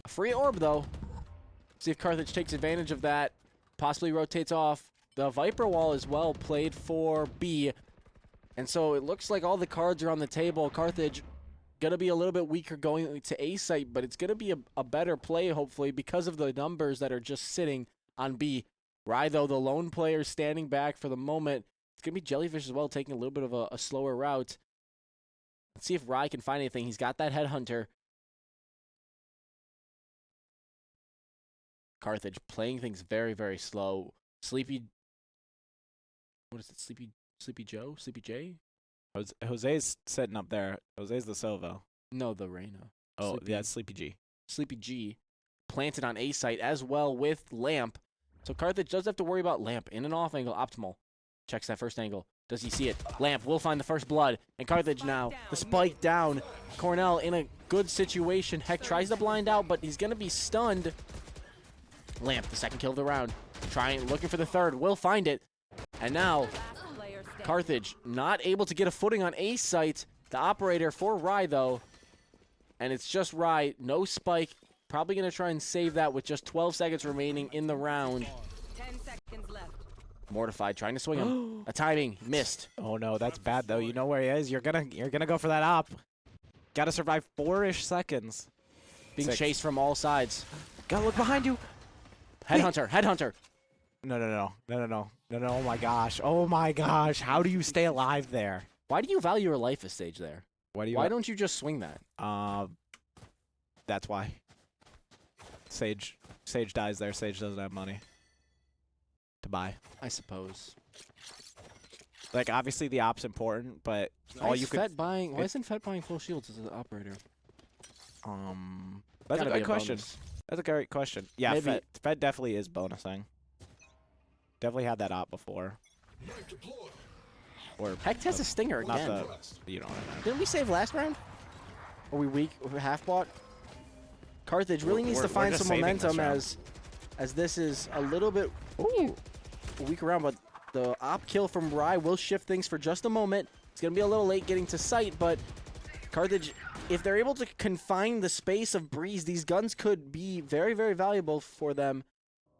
A free orb, though. See if Carthage takes advantage of that. Possibly rotates off. The Viper wall as well played for B. And so it looks like all the cards are on the table. Carthage going to be a little bit weaker going to A site, but it's going to be a better play, hopefully, because of the numbers that are just sitting on B. Rye, though, the lone player standing back for the moment. It's going to be Jellyfish as well, taking a little bit of a slower route. Let's see if Rye can find anything. He's got that Headhunter. Carthage playing things very, very slow. Sleepy... What is it? Sleepy Joe? Sleepy J? Jose's sitting up there. Jose's the Sova. No, the Reyna. Oh, Sleepy. yeah, it's Sleepy G. Sleepy G planted on A site as well with Lamp. So Carthage does have to worry about Lamp in an off angle. Optimal checks that first angle. Does he see it? Lamp will find the first blood. And Carthage now, the spike down. Cornell in a good situation. Heck tries to blind out, but he's going to be stunned. Lamp, the second kill of the round. Looking for the third. Will find it. And now, Carthage not able to get a footing on A site. The operator for Rye, though. And it's just Rye. No spike. Probably going to try and save that with just 12 seconds remaining in the round. 10 seconds left. Mortified, trying to swing him. A timing, missed. Oh no, that's bad though. You know where he is. You're gonna go for that op. Gotta survive 4-ish seconds. Being 6. chased from all sides. Gotta look behind you. Headhunter, headhunter. No. Oh my gosh. Oh my gosh. How do you stay alive there? Why do you value your life a stage there? Why don't you just swing that? That's why. Sage dies there. Sage doesn't have money to buy. I suppose. Like obviously the op's important, but Why isn't Fett buying full shields as an operator? That's a Gotta be good question. bonus. That's a great question. Yeah, Maybe- Fed definitely is bonusing. Definitely had that op before. Or Heck has a stinger not again. you know what I meant. Didn't we save last round? Are we weak? Half bought? Carthage really needs to We're find just some saving this momentum round. as this is a little bit a weak round, but the op kill from Rye will shift things for just a moment. It's going to be a little late getting to sight, but Carthage, if they're able to confine the space of Breeze, these guns could be very, very valuable for them.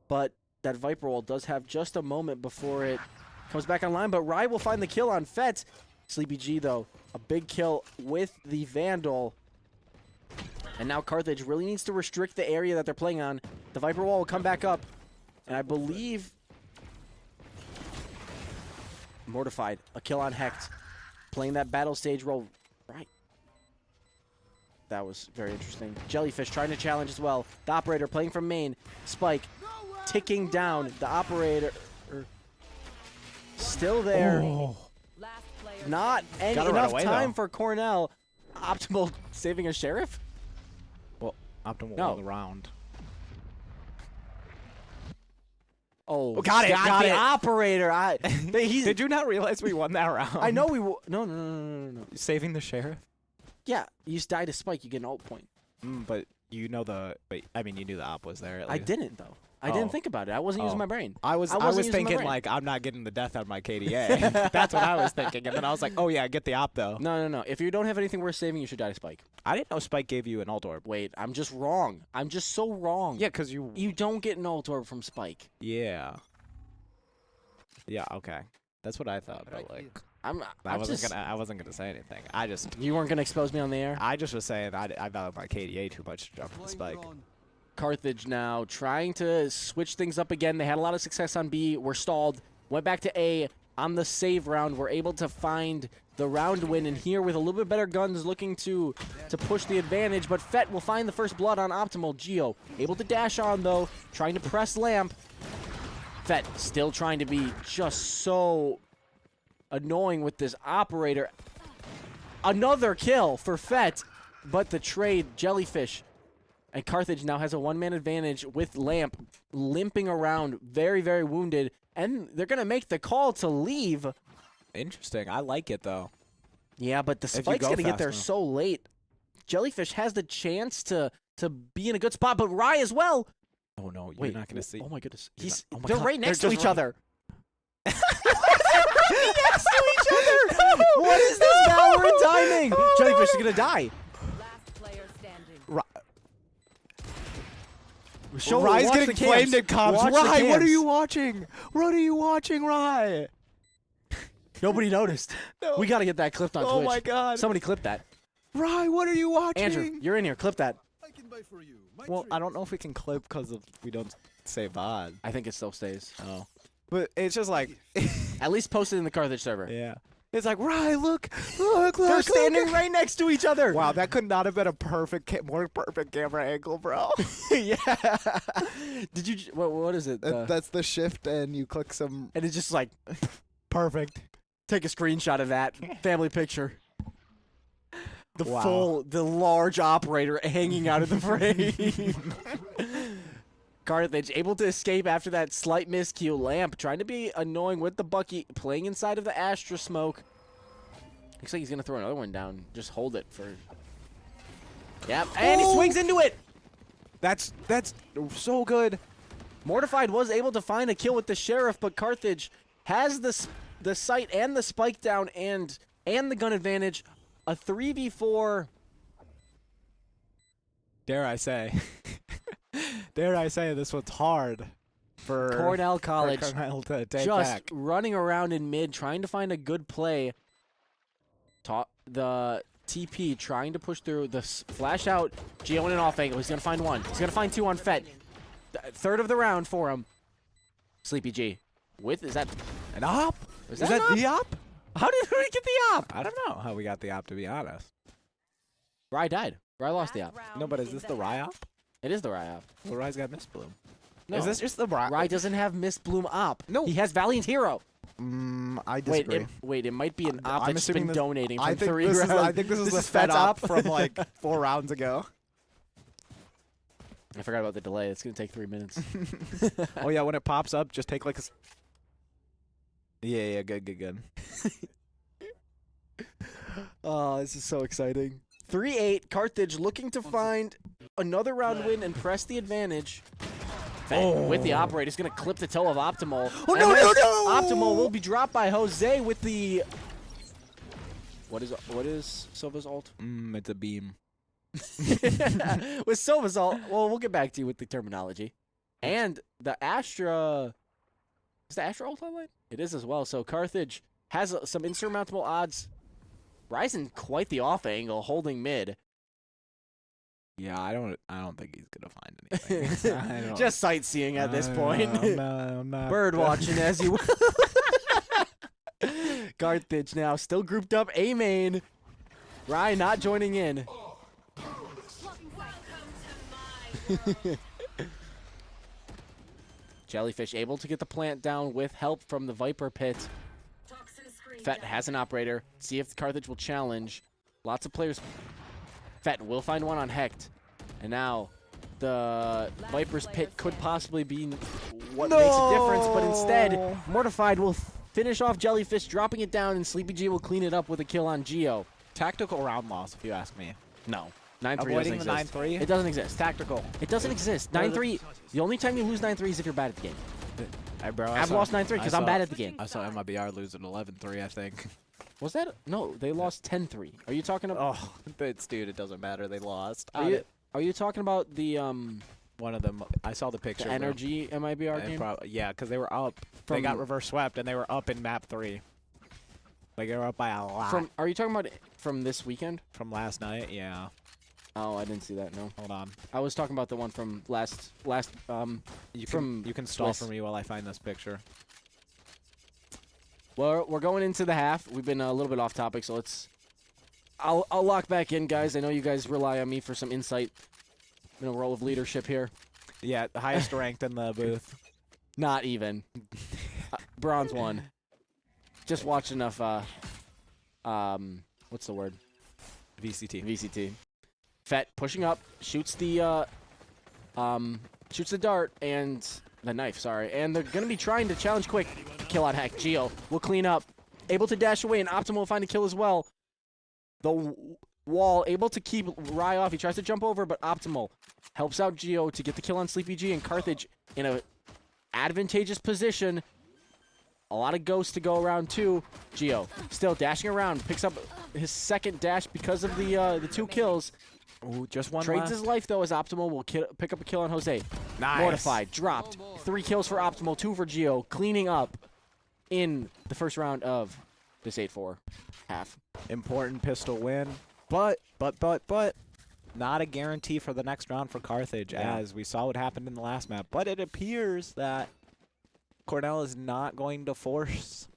But that Viper Wall does have just a moment before it comes back online, but Rye will find the kill on Fett. Sleepy G, though, a big kill with the Vandal. And now Carthage really needs to restrict the area that they're playing on. The Viper Wall will come back up, and I believe Mortified, a kill on Hecht, playing that battle stage role. Right. That was very interesting. Jellyfish trying to challenge as well. The operator playing from main. Spike ticking down. The operator still there. Oh. Last player. Not Gotta run enough away, time though. for Cornell. Optimal saving a sheriff? Well, optimal No. all the round. Oh, got it, got the it. operator. Did you not realize we won that round? I know we will. No. Saving the sheriff? Yeah, you just die to Spike, you get an ult point. But you know you knew the op was there. At I least. didn't, though. I Oh. didn't think about it. I wasn't using Oh. my brain. I was wasn't using my thinking brain. like I'm not getting the death out of my KDA. That's what I was thinking, and then I was like, oh yeah, get the op though. No. If you don't have anything worth saving, you should die to Spike. I didn't know Spike gave you an ult orb. Wait, I'm just wrong. I'm just so wrong. Yeah, cause you. You don't get an ult orb from Spike. Yeah. Yeah. Okay. That's what I thought. But like, I wasn't gonna say anything. You weren't gonna expose me on the air. I just was saying I value my KDA too much to jump to the Spike. Carthage now trying to switch things up again. They had a lot of success on B. Were stalled. Went back to A on the save round. Were able to find the round win. And here with a little bit better guns looking to push the advantage. But Fett will find the first blood on Optimal. Geo able to dash on though. Trying to press Lamp. Fett still trying to be just so annoying with this operator. Another kill for Fett. But the trade, Jellyfish. And Carthage now has a one-man advantage with Lamp limping around, very, very wounded. And they're going to make the call to leave. Interesting. I like it though. Yeah, but the If you Spike's go going to get fast there enough. so late. Jellyfish has the chance to be in a good spot, but Rye as well. Oh no, you're Wait, not gonna see. Oh my goodness. You're not- oh my They're God, right next they're to just each run- other. Next to each other. What is this Valorant timing? Jellyfish is going to die. Last player standing. Show Rye's watch getting the cams. flamed in comms. Watch the Rye, what are cams. you watching? What are you watching, Rye? Nobody noticed. No. We got to get that clipped on Oh Twitch. my God. Somebody clip that. Rye, what are you watching? Andrew, you're in here. Clip that. Well, I don't know if we can clip because we don't say VOD. I think it still stays. Oh. But it's just like, At least post it in the Carthage server. yeah. It's like, Rye, look. They're standing right next to each other. Wow, that could not have been a more perfect camera angle, bro. Yeah. Did you? What is it? That's the shift, and you click some. And it's just like Perfect. Take a screenshot of that family picture. The Wow. the large operator hanging out of the frame. Carthage able to escape after that slight miscue. Lamp trying to be annoying with the Bucky, playing inside of the Astra smoke. Looks like he's gonna throw another one down. Just hold it for. Yep, and he swings into it. That's so good. Mortified was able to find a kill with the Sheriff, but Carthage has the sight and the spike down and the gun advantage. A 3v4. Dare I say this one's hard for Cornell College for Cornell to take just back. running around in mid, trying to find a good play. The TP trying to push through the flash out. Gio in an off angle. He's gonna find one. He's gonna find two on Fett. Third of the round for him. Sleepy G. Is that An op? Is Is that that an the op? how did we get the op? I don't know how we got the op, to be honest. Rye died. Rye lost the op. No, but is this the Rye op? It is the Rye op. Well, Rye's got Miss Bloom. No. Is this just the Rye? Rye doesn't have Miss Bloom op. No. He has Valiant Hero. I disagree. Wait, it might be an op I'm that's been assuming this- donating from I think 3 this rounds. is. I think this is the Fed Fett's op from like 4 rounds ago. I forgot about the delay. It's gonna take 3 minutes. Oh yeah, when it pops up, just take like a. Yeah, good. Oh, this is so exciting. 3-8. Carthage looking to find another round win and press the advantage. With the operator, he's gonna clip the toe of Optimal. Oh, And no, this no! Optimal will be dropped by Jose with the. What is Sova's ult? It's a beam. With Sova's ult, well, we'll get back to you with the terminology. And the Astra. Is the Astra ult online? It is as well. So Carthage has some insurmountable odds. Ryzen quite the off angle, holding mid. Yeah, I don't think he's gonna find anything. I don't- Just sightseeing at this point. I'm not. Bird watching as you will. Carthage now still grouped up A main. Rye not joining in. Jellyfish able to get the plant down with help from the Viper pit. Fett has an operator. See if Carthage will challenge. Lots of players. Fett will find one on Hecht. And now the Viper's pit could possibly be what makes a difference, but instead, Mortified will finish off Jellyfish, dropping it down, and Sleepy G will clean it up with a kill on Geo. Tactical round loss, if you ask me. No. 9-3 doesn't Avoiding the exist. 9-3? It doesn't exist. Tactical. It doesn't exist. 9-3. The only time you lose 9-3 is if you're bad at the game. Hey, bro, I've lost 9-3 because I'm bad at the game. I saw MIBR losing 11-3, I think. Was that? No, they lost 10-3. Are you talking about? Oh, dude, it doesn't matter. They lost. Are you talking about the One of them. I saw the picture. the energy MIBR game? Yeah, because they were up. They got reverse swept, and they were up in map 3. Like, they were up by a lot. Are you talking about from this weekend? From last night, yeah. Oh, I didn't see that. No, Hold on. I was talking about the one from last. You From can stall Swiss. for me while I find this picture. Well, we're going into the half. We've been a little bit off topic, so I'll lock back in, guys. I know you guys rely on me for some insight in a role of leadership here. Yeah, the highest ranked in the booth. Not even. Bronze 1. Just watched enough. What's the word? VCT. VCT. Fett pushing up, shoots the dart and the knife. Sorry, and they're gonna be trying to challenge quick. Kill on Heck. Geo will clean up, able to dash away, and Optimal will find a kill as well. The wall able to keep Rye off. He tries to jump over, but Optimal helps out Geo to get the kill on Sleepy G, and Carthage in a advantageous position. A lot of ghosts to go around too. Geo still dashing around, picks up his second dash because of the 2 kills. Ooh, just one Trades left. his life though as Optimal will pick up a kill on Jose. Nice. Mortified, dropped. 3 kills for Optimal, 2 for Geo, cleaning up in the first round of this 8-4 half. Important pistol win, but not a guarantee for the next round for Carthage, as we saw what happened in the last map. But it appears that Cornell is not going to force.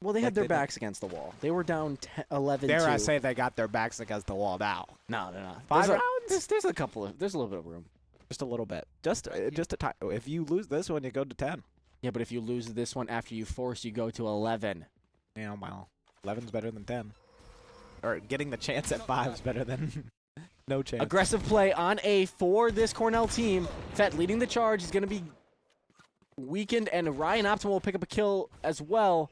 Well, they had their backs against the wall. They were down 11-2. Dare I say they got their backs against the wall now? No, they're not. 5 There's rounds? There's a couple of. There's a little bit of room. Just a little bit. Just a time. If you lose this one, you go to 10. Yeah, but if you lose this one after you force, you go to 11. Yeah, well. 11's better than 10. Or getting the chance at 5's better than no chance. Aggressive play on A for this Cornell team. Fett leading the charge. He's going to be weakened, and Ryan Optimal will pick up a kill as well.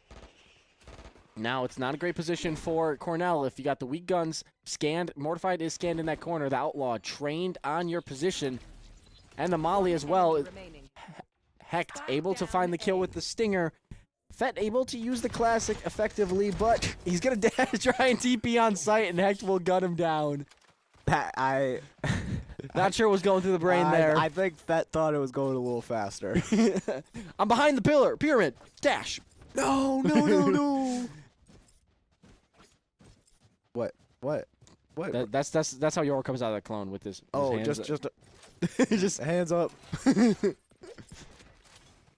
Now it's not a great position for Cornell. If you got the weak guns scanned, Mortified is scanned in that corner. The Outlaw trained on your position. And the Molly as well. Remaining. Hecht able to find the kill with the Stinger. Fett able to use the Classic effectively, but he's going to try and TP on site, and Hecht will gun him down. Not sure what's going through the brain there. I think Fett thought it was going a little faster. I'm behind the pillar. Pyramid. Dash. No, no, no, no. What? That's how Yor comes out of the clone with his Oh, hands just hands up.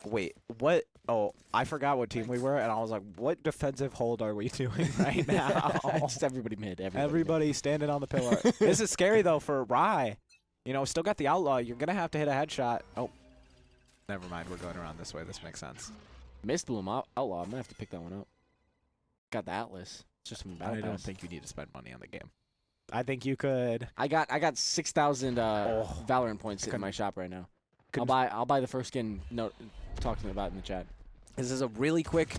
Wait, what? Oh, I forgot what team we were, and I was like, what defensive hold are we doing right now? Just everybody mid. Everybody standing on the pillar. This is scary, though, for Rye. You know, still got the Outlaw. You're going to have to hit a headshot. Oh, never mind. We're going around this way. This makes sense. Missed Bloom Outlaw. I'm going to have to pick that one up. Got the Atlas. It's just some battle I don't pass. think you need to spend money on the game. I think you could. I got 6,000 Valorant points in my shop right now. I'll buy the first skin. No, talk to me about it in the chat. This is a really quick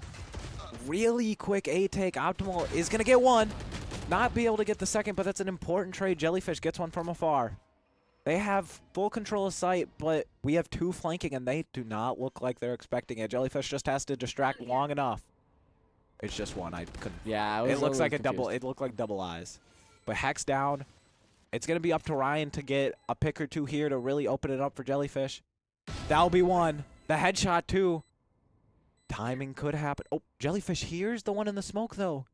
A take. Optimal is going to get one. Not be able to get the second, but that's an important trade. Jellyfish gets one from afar. They have full control of sight, but we have 2 flanking, and they do not look like they're expecting it. Jellyfish just has to distract long enough. It's just one. I couldn't. Yeah, It looks like a double. It looked like double eyes. But Hex down. It's going to be up to Ryan to get a pick or 2 here to really open it up for Jellyfish. That'll be one. The headshot, too. Timing could happen. Oh, Jellyfish here's the one in the smoke, though.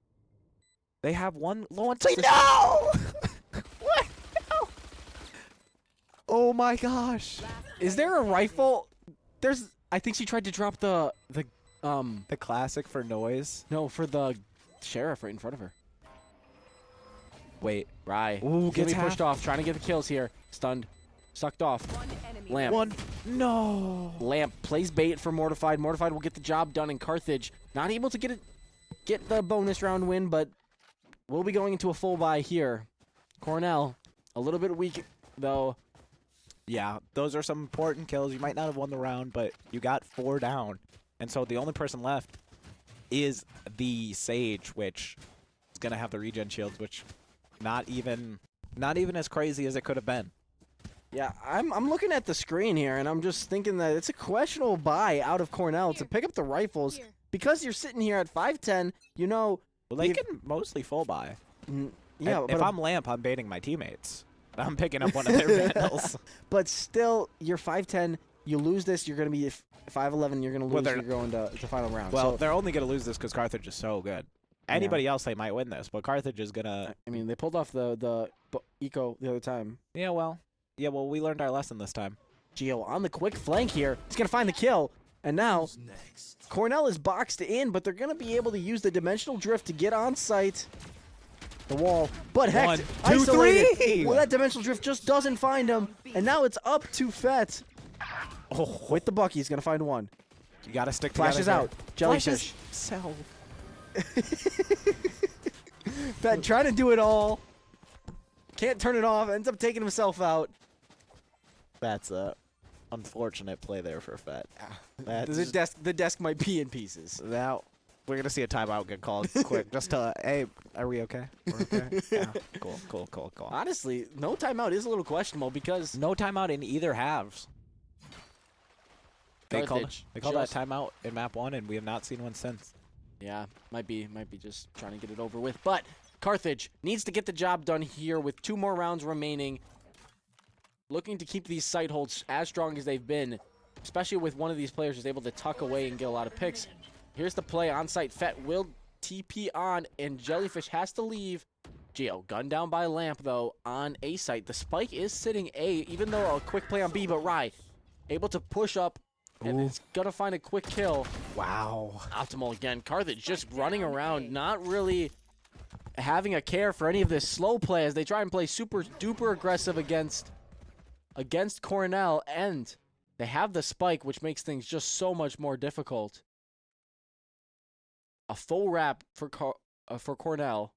They have one low on. Say no! What? No! Oh, my gosh. Is there a rifle? I think she tried to drop the Classic for noise. No, for the sheriff right in front of her. Wait. Rye. Ooh, Gets gets pushed off. Trying to get the kills here. Stunned. Sucked off. One enemy. Lamp. One. No. Lamp plays bait for Mortified. Mortified will get the job done in Carthage. Not able to get the bonus round win, but we'll be going into a full buy here. Cornell, a little bit weak, though. Yeah, those are some important kills. You might not have won the round, but you got 4 down. And so the only person left is the Sage, which is going to have the regen shields, which not even as crazy as it could have been. Yeah, I'm looking at the screen here, and I'm just thinking that it's a questionable buy out of Cornell to pick up the rifles. Because you're sitting here at 5'10", you know... Well, they can mostly full buy. Yeah, if I'm Lamp, I'm baiting my teammates. I'm picking up one of their vandals. But still, you're 5'10", you lose this, you're going to be 5'11", you're going to lose, you're going to the final round. Well, so, they're only going to lose this because Carthage is so good. Anybody else, they might win this, but Carthage is going to... I mean, they pulled off the eco the other time. Yeah, well, we learned our lesson this time. Gio on the quick flank here. He's going to find the kill. And now, Cornell is boxed in, but they're going to be able to use the dimensional drift to get on site. The wall. But Hecht, 1, 2, 3! Well, that dimensional drift just doesn't find him. And now it's up to Fett. Oh, With the Bucky, he's going to find one. you got to stick Flashes together. out. Jellyfish. Self. Fett trying to do it all. Can't turn it off. Ends up taking himself out. That's a unfortunate play there for Fett. The desk might be in pieces. Now, we're going to see a timeout get called quick. Just to, hey, are we okay? We're okay? Yeah. Cool. Honestly, no timeout is a little questionable because... No timeout in either halves. They called that just- timeout in map 1, and we have not seen one since. Yeah, might be just trying to get it over with. But Carthage needs to get the job done here with 2 more rounds remaining. Looking to keep these site holds as strong as they've been, especially with one of these players who's able to tuck away and get a lot of picks. Here's the play on site. Fett will TP on, and Jellyfish has to leave. Gio, gunned down by Lamp, though, on A site. The spike is sitting A, even though a quick play on B, but Rye able to push up, and it's going to find a quick kill. Wow. Optimal again. Carthage just running around, not really having a care for any of this slow play as they try and play super duper aggressive against Cornell, and they have the spike, which makes things just so much more difficult. A full wrap for for Cornell.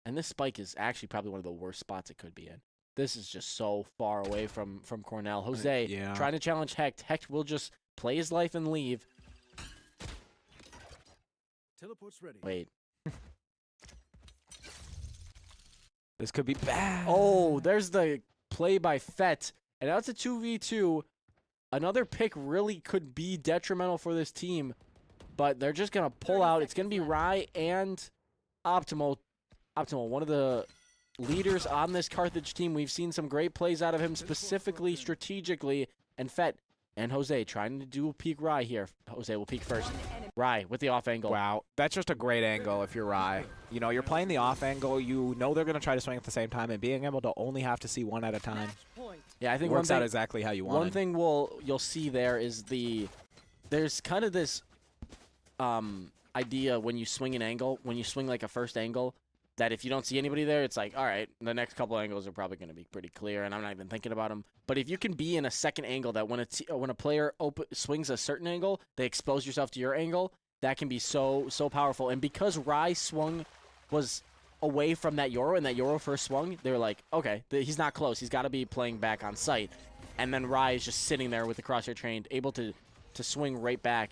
And this spike is actually probably one of the worst spots it could be in. This is just so far away from Cornell. Jose Yeah. trying to challenge Hecht. Hecht will just play his life and leave. Teleport's ready. Wait. This could be bad. Oh, there's the play by Fett. And now it's a 2v2. Another pick really could be detrimental for this team. But they're just going to pull out. It's going to be Rye and Optimal. Optimal, one of the leaders on this Carthage team. We've seen some great plays out of him, specifically, strategically. And Fett and Jose trying to do peek Rye here. Jose will peek first. Rye with the off angle. Wow, that's just a great angle if you're Rye. You know, you're playing the off angle. You know they're going to try to swing at the same time, and being able to only have to see one at a time Yeah, I think works one out thing, exactly how you want. one thing you'll see there is there's kind of this idea when you swing an angle, when you swing like a first angle, that if you don't see anybody there, it's like, all right, the next couple angles are probably going to be pretty clear, and I'm not even thinking about them. But if you can be in a second angle, that when a player swings a certain angle, they expose yourself to your angle, that can be so powerful. And because Rye was away from that Euro, and that Euro first swung, they were like, okay, he's not close. He's got to be playing back on site. And then Rye is just sitting there with the crosshair trained, able to swing right back.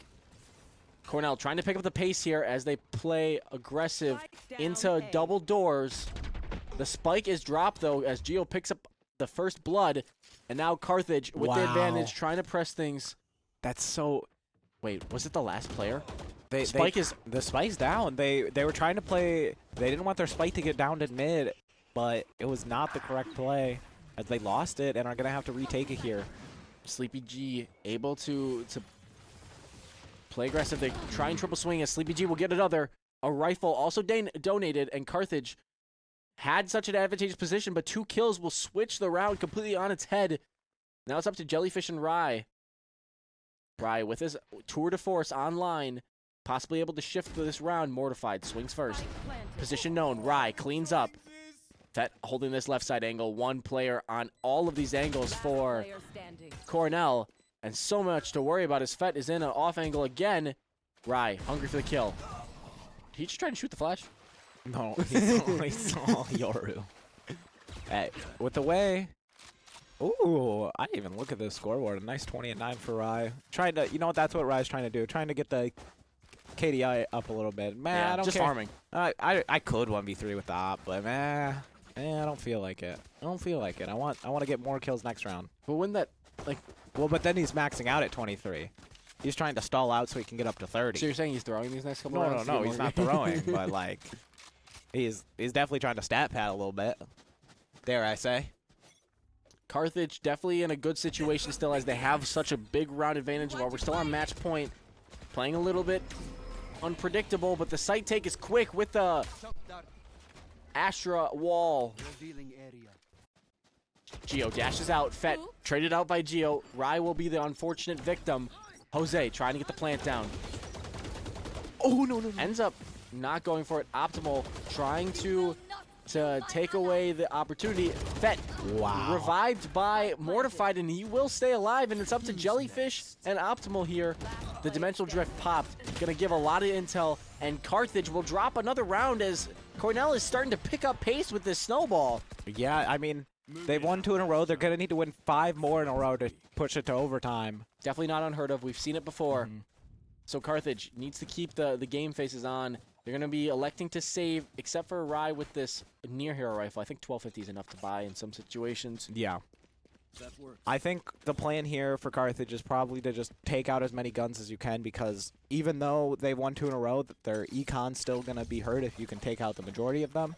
Cornell trying to pick up the pace here as they play aggressive into double doors. The spike is dropped, though, as Gio picks up the first blood. And now Carthage, with the advantage, trying to press things. That's so... Wait, was it the last player? The spike's down. They were trying to play... They didn't want their spike to get down to mid, but it was not the correct play, as they lost it and are going to have to retake it here. Sleepy G able to play aggressive. They try and triple swing as Sleepy G will get another. A rifle also donated, and Carthage had such an advantageous position, but 2 kills will switch the round completely on its head. Now it's up to Jellyfish and Rye. Rye with his tour de force online, possibly able to shift for this round. Mortified swings first. Position known. Rye cleans up. Fett holding this left side angle. One player on all of these angles for Cornell. And so much to worry about as Fett is in an off angle again. Rye, hungry for the kill. He just tried to shoot the flash. No, he saw Yoru. Hey, with the way... Ooh, I didn't even look at this scoreboard. A nice 20-9 for Rye. Trying to, you know what, that's what Rye's trying to do. Trying to get the KDI up a little bit. Man, Yeah, I don't just care. farming. I could 1v3 with the op, but man, I don't feel like it. I don't feel like it. I want to get more kills next round. But when that, like, Well, but then he's maxing out at 23. He's trying to stall out so he can get up to 30. so you're saying he's throwing these next couple No, rounds? he's not throwing, but like, he's definitely trying to stat pad a little bit. Dare I say? Carthage definitely in a good situation still, as they have such a big round advantage while we're still on match point. Playing a little bit unpredictable, but the site take is quick with the Astra wall. Gio dashes out. Fett traded out by Gio. Rye will be the unfortunate victim. Jose trying to get the plant down. Oh, no. Ends up not going for it. Optimal trying to take away the opportunity. Fett revived by Mortified, and he will stay alive, and it's up to Jellyfish and Optimal here. The Dimensional Drift popped. Gonna give a lot of intel, and Carthage will drop another round as Cornell is starting to pick up pace with this snowball. Yeah, I mean, they've won 2 in a row. They're going to need to win 5 more in a row to push it to overtime. Definitely not unheard of. We've seen it before. So Carthage needs to keep the game faces on. They're going to be electing to save, except for Rye with this near hero rifle. I think 1250 is enough to buy in some situations. Yeah. I think the plan here for Carthage is probably to just take out as many guns as you can, because even though they've won 2 in a row, their econ's still going to be hurt if you can take out the majority of them.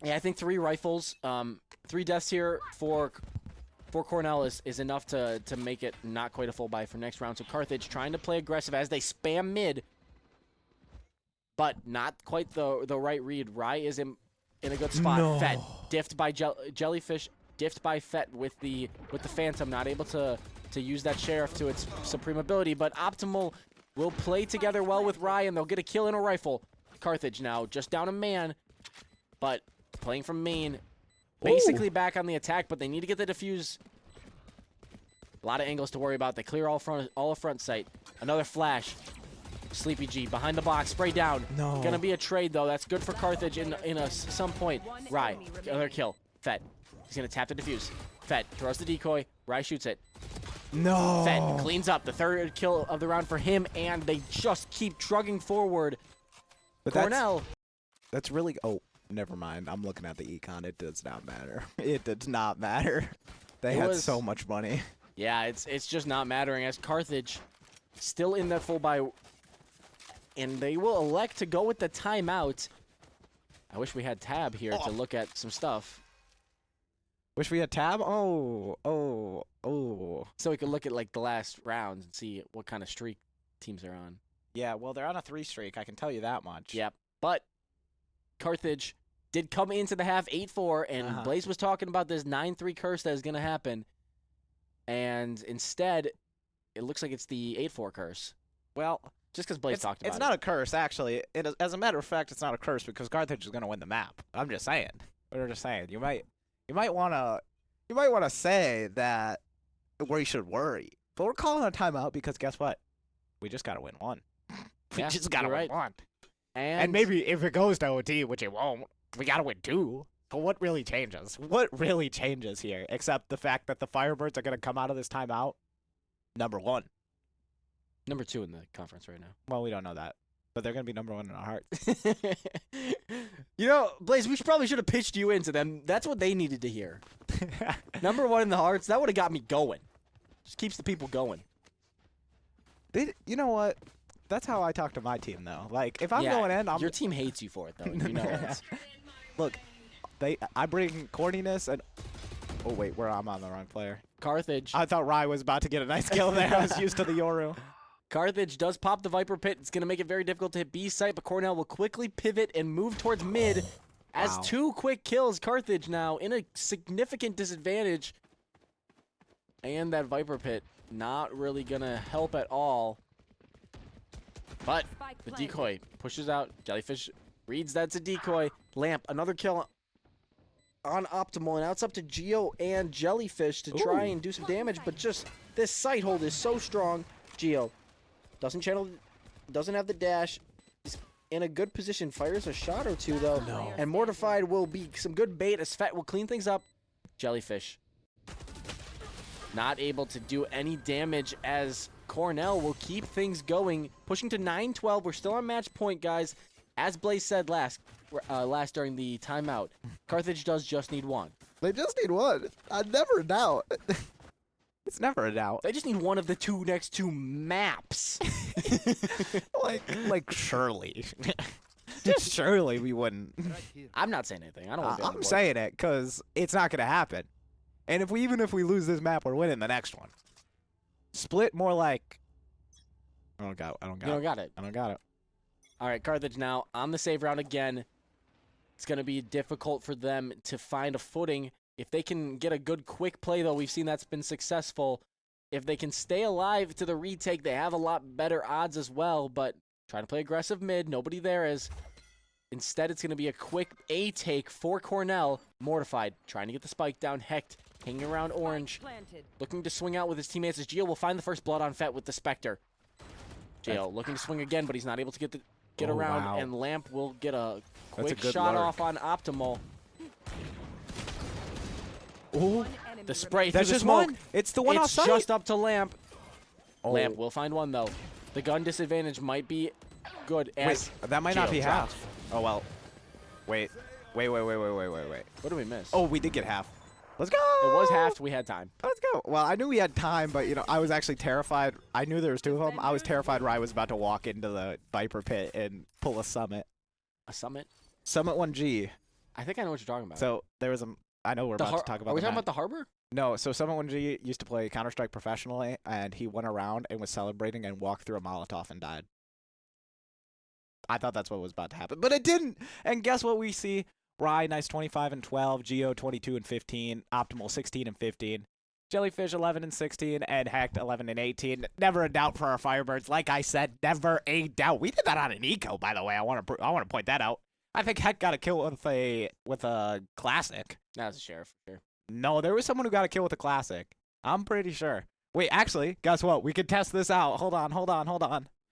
Yeah, I think 3 rifles, 3 deaths here for Cornell is enough to make it not quite a full buy for next round. So Carthage trying to play aggressive as they spam mid, but not quite the right read. Rye is in a good spot. No. Fett diffed by Jellyfish, diffed by Fett with the Phantom, not able to use that Sheriff to its supreme ability. But Optimal will play together well with Rye, and they'll get a kill in a rifle. Carthage now just down a man, but playing from main, basically back on the attack, but they need to get the defuse. A lot of angles to worry about. They clear all front sight. Another flash. Sleepy G behind the box, spray down. No. Gonna be a trade though. That's good for Carthage in some point. Rye, another kill. Fed. He's gonna tap the defuse. Fed throws the decoy. Rye shoots it. No. Fed cleans up the third kill of the round for him, and they just keep trugging forward. But Cornell. That's really. Oh, never mind. I'm looking at the econ. It does not matter. It does not matter. They had so much money. Yeah, it's just not mattering as Carthage still in that full buy, and they will elect to go with the timeout. I wish we had Tab here to look at some stuff. Wish we had Tab. Oh. So we could look at like the last rounds and see what kind of streak teams are on. Yeah, well, they're on a 3 streak. I can tell you that much. Yep. But Carthage did come into the half 8-4, and Blaze was talking about this 9-3 curse that is going to happen. And instead, it looks like it's the 8-4 curse. Well, just because Blaze talked about it. It's not a curse, actually. As a matter of fact, it's not a curse because Carthage is going to win the map. I'm just saying. We're just saying. You might want to say that we should worry. But we're calling a timeout because guess what? We just got to win one. We just got to win one. And maybe if it goes to OT, which it won't, we got to win 2. So what really changes? What really changes here? Except the fact that the Firebirds are going to come out of this timeout number 1. Number 2 in the conference right now. Well, we don't know that. But they're going to be number 1 in our hearts. You know, Blaze, we probably should have pitched you into them. That's what they needed to hear. Number 1 in the hearts. That would have got me going. Just keeps the people going. You know what? That's how I talk to my team, though. Like, if I'm going in, your team hates you for it, though. You know it. Look, I bring corniness and... Oh, wait, I'm on the wrong player. Carthage. I thought Rye was about to get a nice kill there. I was used to the Yoru. Carthage does pop the Viper Pit. It's going to make it very difficult to hit B site, but Cornell will quickly pivot and move towards mid. As 2 quick kills, Carthage now in a significant disadvantage. And that Viper Pit not really going to help at all. But the decoy pushes out. Jellyfish reads that's a decoy. Lamp, another kill on Optimal. And now it's up to Geo and Jellyfish to try and do some damage. But just this sight hold is so strong. Geo doesn't have the dash. He's in a good position. Fires a shot or 2, though. No. And Mortified will be some good bait as Fett will clean things up. Jellyfish not able to do any damage as Cornell will keep things going. Pushing to 9-12. We're still on match point, guys. As Blaze said last during the timeout, Carthage does just need 1. They just need 1. I never doubt. It's never a doubt. They just need 1 of the 2 next 2 maps. like surely. Just surely we wouldn't. I'm not saying anything. I don't want to be on the I'm board. saying it because it's not going to happen. And even if we lose this map, we're winning the next one. Split more like... I don't got it. I don't got it. All right, Carthage now on the save round again. It's going to be difficult for them to find a footing. If they can get a good quick play, though, we've seen that's been successful. If they can stay alive to the retake, they have a lot better odds as well. But trying to play aggressive mid, nobody there is. Instead, it's going to be a quick A-take for Cornell. Mortified, trying to get the spike down. Hecht hanging around orange. Looking to swing out with his teammates as Geo will find the first blood on Fett with the Spectre. Geo looking to swing again, but he's not able to get around. Wow. And Lamp will get a quick good shot lurk. off on Optimal. Ooh, the spray That's through the just smoke. one. It's the one It's outside. just up to Lamp. Oh. Lamp will find one, though. The gun disadvantage might be good. As Wait, that might not Geo be drops. half. Oh, well. Wait. What do we miss? Oh, we did get half. Let's go. It was half. We had time. Let's go. Well, I knew we had time, but, I was actually terrified. I knew there was 2 of them. I was terrified Rye was about to walk into the Viper Pit and pull a Summit. A summit? Summit 1G. I think I know what you're talking about. So there was a... I know we're about to talk about Are we the talking map. about the harbor? No, so Summit 1G used to play Counter-Strike professionally, and he went around and was celebrating and walked through a Molotov and died. I thought that's what was about to happen, but it didn't. And guess what we see? Rye, nice 25 and 12, Geo 22 and 15, Optimal 16 and 15, Jellyfish 11 and 16, and Hecht 11 and 18. Never a doubt for our Firebirds. Like I said, never a doubt. We did that on an eco, by the way. I want to point that out. I think Hecht got a kill with a classic. That was a sheriff for sure. No, there was someone who got a kill with a classic. I'm pretty sure. Wait, actually, guess what? We could test this out. Hold on.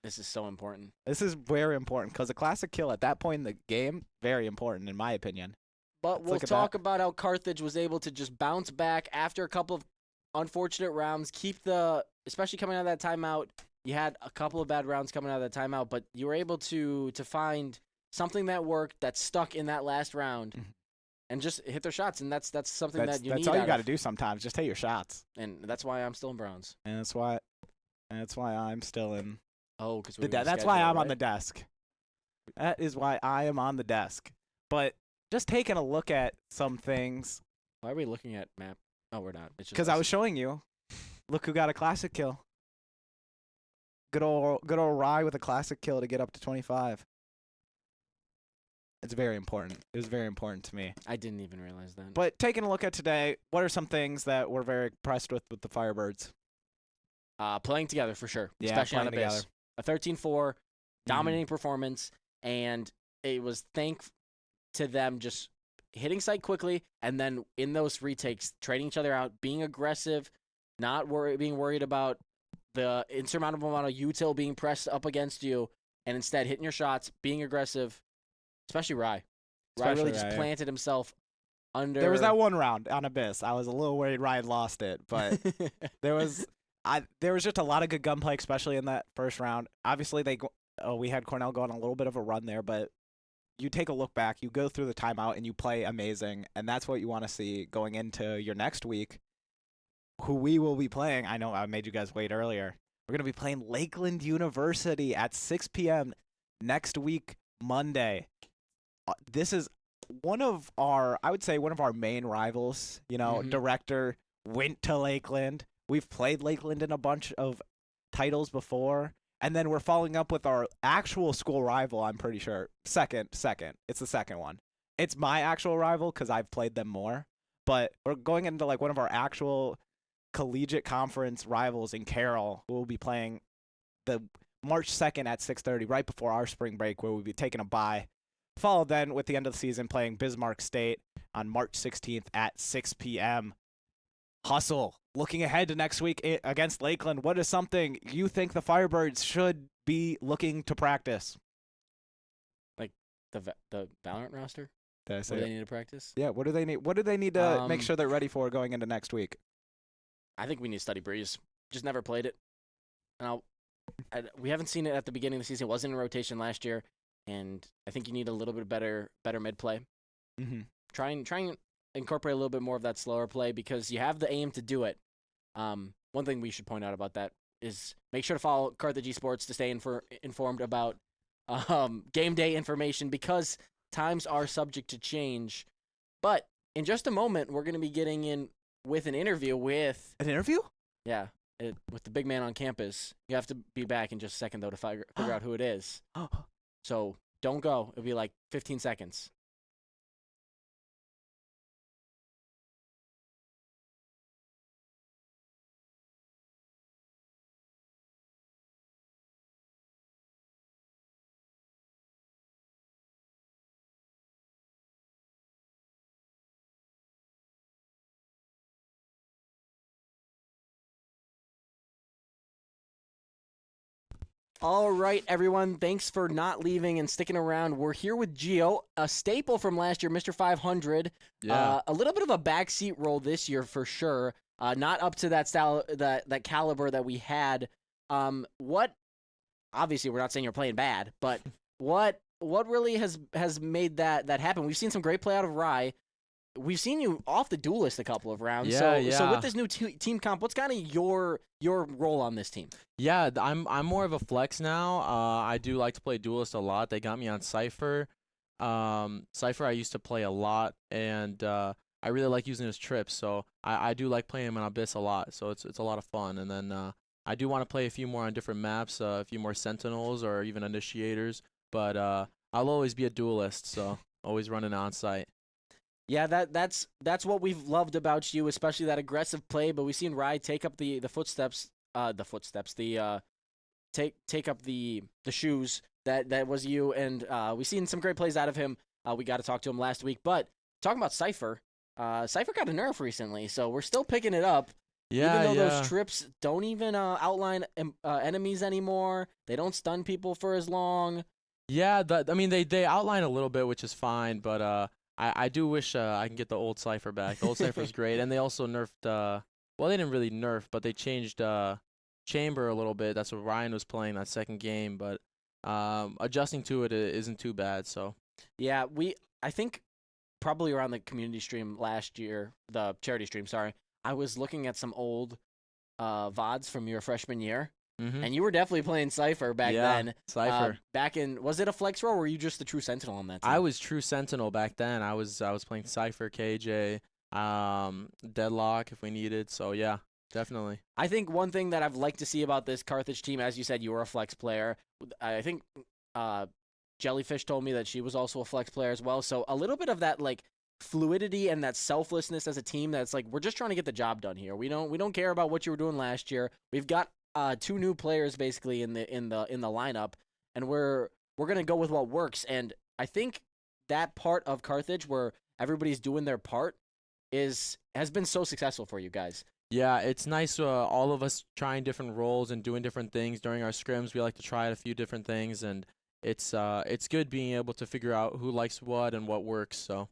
This is so important. This is very important because a classic kill at that point in the game, very important in my opinion. But Let's we'll look at talk about how Carthage was able to just bounce back after a couple of unfortunate rounds, especially coming out of that timeout. You had a couple of bad rounds coming out of that timeout, but you were able to find something that worked, that stuck in that last round, and just hit their shots. And that's something that you need. That's all you got to do sometimes. Just hit your shots. And that's why I'm still in bronze. And that's why I'm still in. Oh, because That's why I'm on the desk. That is why I am on the desk. But just taking a look at some things. Why are we looking at map? Oh, we're not. Because I was showing you. Look who got a classic kill. Good old Rye with a classic kill to get up to 25. It's very important. It was very important to me. I didn't even realize that. But taking a look at today, what are some things that we're very impressed with the Firebirds? Playing together for sure, Yeah, especially on playing Abyss. together. A 13-4, dominating performance, and it was thanks to them just hitting site quickly, and then in those retakes, trading each other out, being aggressive, not being worried about the insurmountable amount of util being pressed up against you, and instead hitting your shots, being aggressive, especially Rye. Rye really just planted himself under. There was that one round on Abyss. I was a little worried Ryan lost it, but there was just a lot of good gunplay, especially in that first round. Obviously, we had Cornell go on a little bit of a run there, but you take a look back, you go through the timeout, and you play amazing, and that's what you want to see going into your next week. Who we will be playing, I know I made you guys wait earlier. We're going to be playing Lakeland University at 6 p.m. next week, Monday. This is one of our main rivals. Director went to Lakeland. We've played Lakeland in a bunch of titles before. And then we're following up with our actual school rival, I'm pretty sure. Second. It's the second one. It's my actual rival because I've played them more. But we're going into like one of our actual collegiate conference rivals in Carroll, who will be playing the March 2nd at 6:30, right before our spring break, where we'll be taking a bye. Followed then with the end of the season playing Bismarck State on March 16th at 6 p.m. Hustle. Looking ahead to next week against Lakeland, what is something you think the Firebirds should be looking to practice? Like the Valorant roster? Did I say what do they need to practice? Yeah, what do they need? What do they need to make sure they're ready for going into next week? I think we need to study Breeze. Just never played it. We haven't seen it at the beginning of the season. It wasn't in rotation last year, and I think you need a little bit better mid play. Mm-hmm. Try and incorporate a little bit more of that slower play because you have the aim to do it. One thing we should point out about that is make sure to follow Carthage Esports to stay informed about game day information because times are subject to change. But in just a moment, we're going to be getting in with an interview with... An interview? Yeah, with the big man on campus. You have to be back in just a second, though, to figure out who it is. So don't go. It'll be like 15 seconds. All right, everyone. Thanks for not leaving and sticking around. We're here with Gio, a staple from last year, Mr. 500. Yeah. A little bit of a backseat role this year for sure. Not up to that style, that caliber that we had. What? Obviously, we're not saying you're playing bad, but what really has made that happen? We've seen some great play out of Rye. We've seen you off the duelist a couple of rounds. Yeah, So with this new team comp, what's kind of your role on this team? Yeah, I'm more of a flex now. I do like to play duelist a lot. They got me on Cypher. Cypher I used to play a lot, and I really like using his trips. So I do like playing him on Abyss a lot. So it's a lot of fun. And then I do want to play a few more on different maps, a few more Sentinels or even Initiators. But I'll always be a duelist, so always running on site. Yeah, that's what we've loved about you, especially that aggressive play. But we've seen Rye take up the footsteps, take up the shoes that was you, and we've seen some great plays out of him. We got to talk to him last week, but talking about Cypher, Cypher got a nerf recently, so we're still picking it up. Yeah, Even though yeah. those trips don't even outline enemies anymore, they don't stun people for as long. Yeah, I mean they outline a little bit, which is fine, but I do wish I can get the old Cypher back. The old Cypher's great, and they also nerfed well, they didn't really nerf, but they changed Chamber a little bit. That's what Ryan was playing that second game, but adjusting to it isn't too bad. So Yeah, I think probably around the community stream last year, the charity stream, sorry, I was looking at some old VODs from your freshman year, and you were definitely playing Cypher back then. Cypher. Back in, was it a flex role, or were you just the true Sentinel on that team? I was true Sentinel back then. I was playing Cypher, KJ, Deadlock if we needed. So yeah, definitely. I think one thing that I've liked to see about this Carthage team, as you said, you were a flex player. I think Jellyfish told me that she was also a flex player as well. So a little bit of that like fluidity and that selflessness as a team. That's like, we're just trying to get the job done here. We don't care about what you were doing last year. We've got 2 new players basically in the lineup, and we're gonna go with what works. And I think that part of Carthage where everybody's doing their part has been so successful for you guys. Yeah, it's nice all of us trying different roles and doing different things during our scrims. We like to try out a few different things, and it's good being able to figure out who likes what and what works. So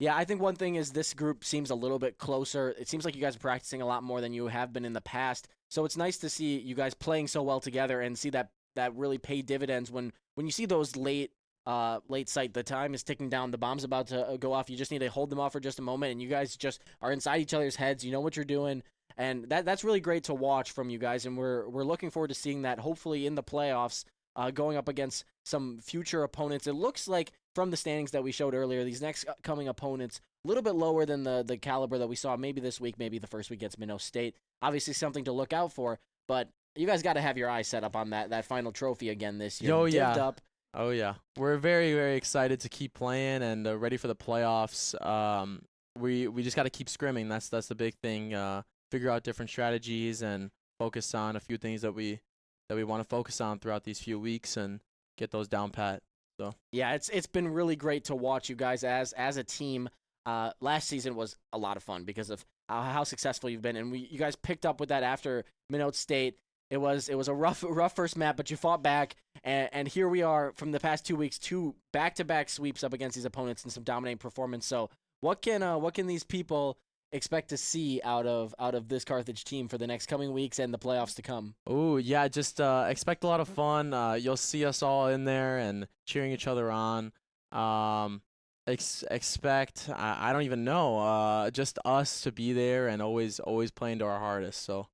yeah, I think one thing is this group seems a little bit closer. It seems like you guys are practicing a lot more than you have been in the past. So it's nice to see you guys playing so well together and see that really pay dividends when you see those late sight. The time is ticking down. The bomb's about to go off. You just need to hold them off for just a moment, and you guys just are inside each other's heads. You know what you're doing, and that's really great to watch from you guys. And we're looking forward to seeing that hopefully in the playoffs, going up against some future opponents. It looks like from the standings that we showed earlier, these next coming opponents a little bit lower than the caliber that we saw maybe this week, maybe the first week against Minnow State. Obviously something to look out for, but you guys got to have your eyes set up on that final trophy again this year. Oh yeah. Divved up. Oh yeah, we're very, very excited to keep playing and ready for the playoffs. We just got to keep scrimming. That's the big thing. Figure out different strategies and focus on a few things that we want to focus on throughout these few weeks and get those down pat. So yeah, it's been really great to watch you guys as a team. Last season was a lot of fun because of how successful you've been, and you guys picked up with that after Minnow State. It was a rough first map, but you fought back, and here we are from the past 2 weeks, 2 back-to-back sweeps up against these opponents and some dominating performance. So what can these people expect to see out of this Carthage team for the next coming weeks and the playoffs to come? oh yeah, just expect a lot of fun. You'll see us all in there and cheering each other on. Expect I don't even know, just us to be there and always playing to our hardest. So.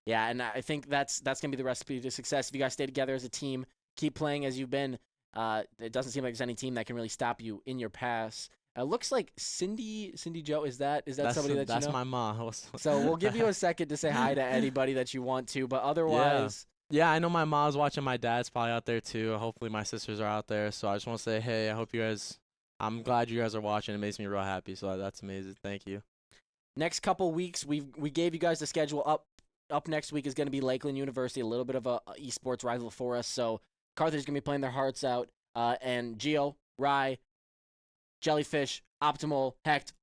Yeah, and I think that's gonna be the recipe to success. If you guys stay together as a team, keep playing as you've been, it doesn't seem like there's any team that can really stop you in your pass. Looks like Cindy Joe. Is that somebody that you know? That's my mom. So we'll give you a second to say hi to anybody that you want to, but otherwise, yeah, I know my mom's watching. My dad's probably out there too. Hopefully my sisters are out there. So I just want to say, hey, I hope you guys. I'm glad you guys are watching. It makes me real happy. So that's amazing. Thank you. Next couple weeks, we gave you guys the schedule up. Up next week is going to be Lakeland University, a little bit of a esports rival for us. So Carthage is going to be playing their hearts out. And Geo, Rye, Jellyfish, Optimal, Hecht,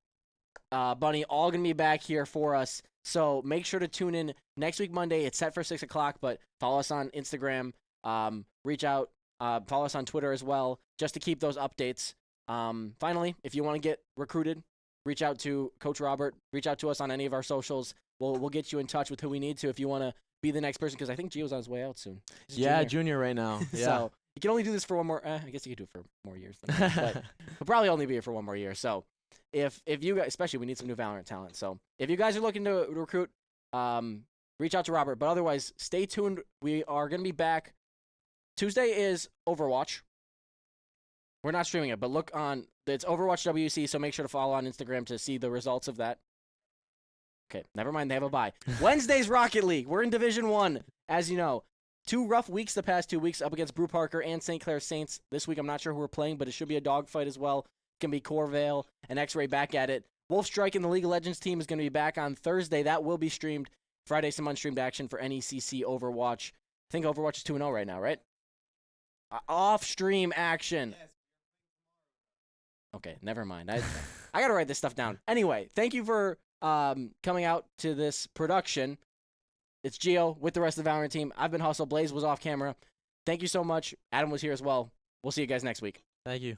Bunny, all going to be back here for us. So make sure to tune in next week, Monday. It's set for 6 o'clock, but follow us on Instagram. Reach out. Follow us on Twitter as well, just to keep those updates. Finally, if you want to get recruited, reach out to Coach Robert. Reach out to us on any of our socials. We'll get you in touch with who we need to if you want to be the next person, because I think Gio's on his way out soon. He's junior right now. Yeah. So you can only do this for one more. I guess you could do it for more years. But he'll probably only be here for one more year. So if you guys, especially we need some new Valorant talent. So if you guys are looking to recruit, reach out to Robert. But otherwise, stay tuned. We are going to be back. Tuesday is Overwatch. We're not streaming it, but look on. It's Overwatch WC. So make sure to follow on Instagram to see the results of that. Okay, never mind. They have a bye. Wednesday's Rocket League. We're in Division 1, as you know. 2 rough weeks the past 2 weeks up against Brew Parker and St. Clair Saints. This week, I'm not sure who we're playing, but it should be a dogfight as well. It can be Corvale and X-Ray back at it. Wolf Strike and the League of Legends team is going to be back on Thursday. That will be streamed. Friday, some unstreamed action for NECC Overwatch. I think Overwatch is 2-0 right now, right? Off-stream action. Okay, never mind. I got to write this stuff down. Anyway, thank you for coming out to this production. It's Gio with the rest of the Valorant team. I've been Hustle. Blaze was off camera. Thank you so much. Adam was here as well. We'll see you guys next week. Thank you.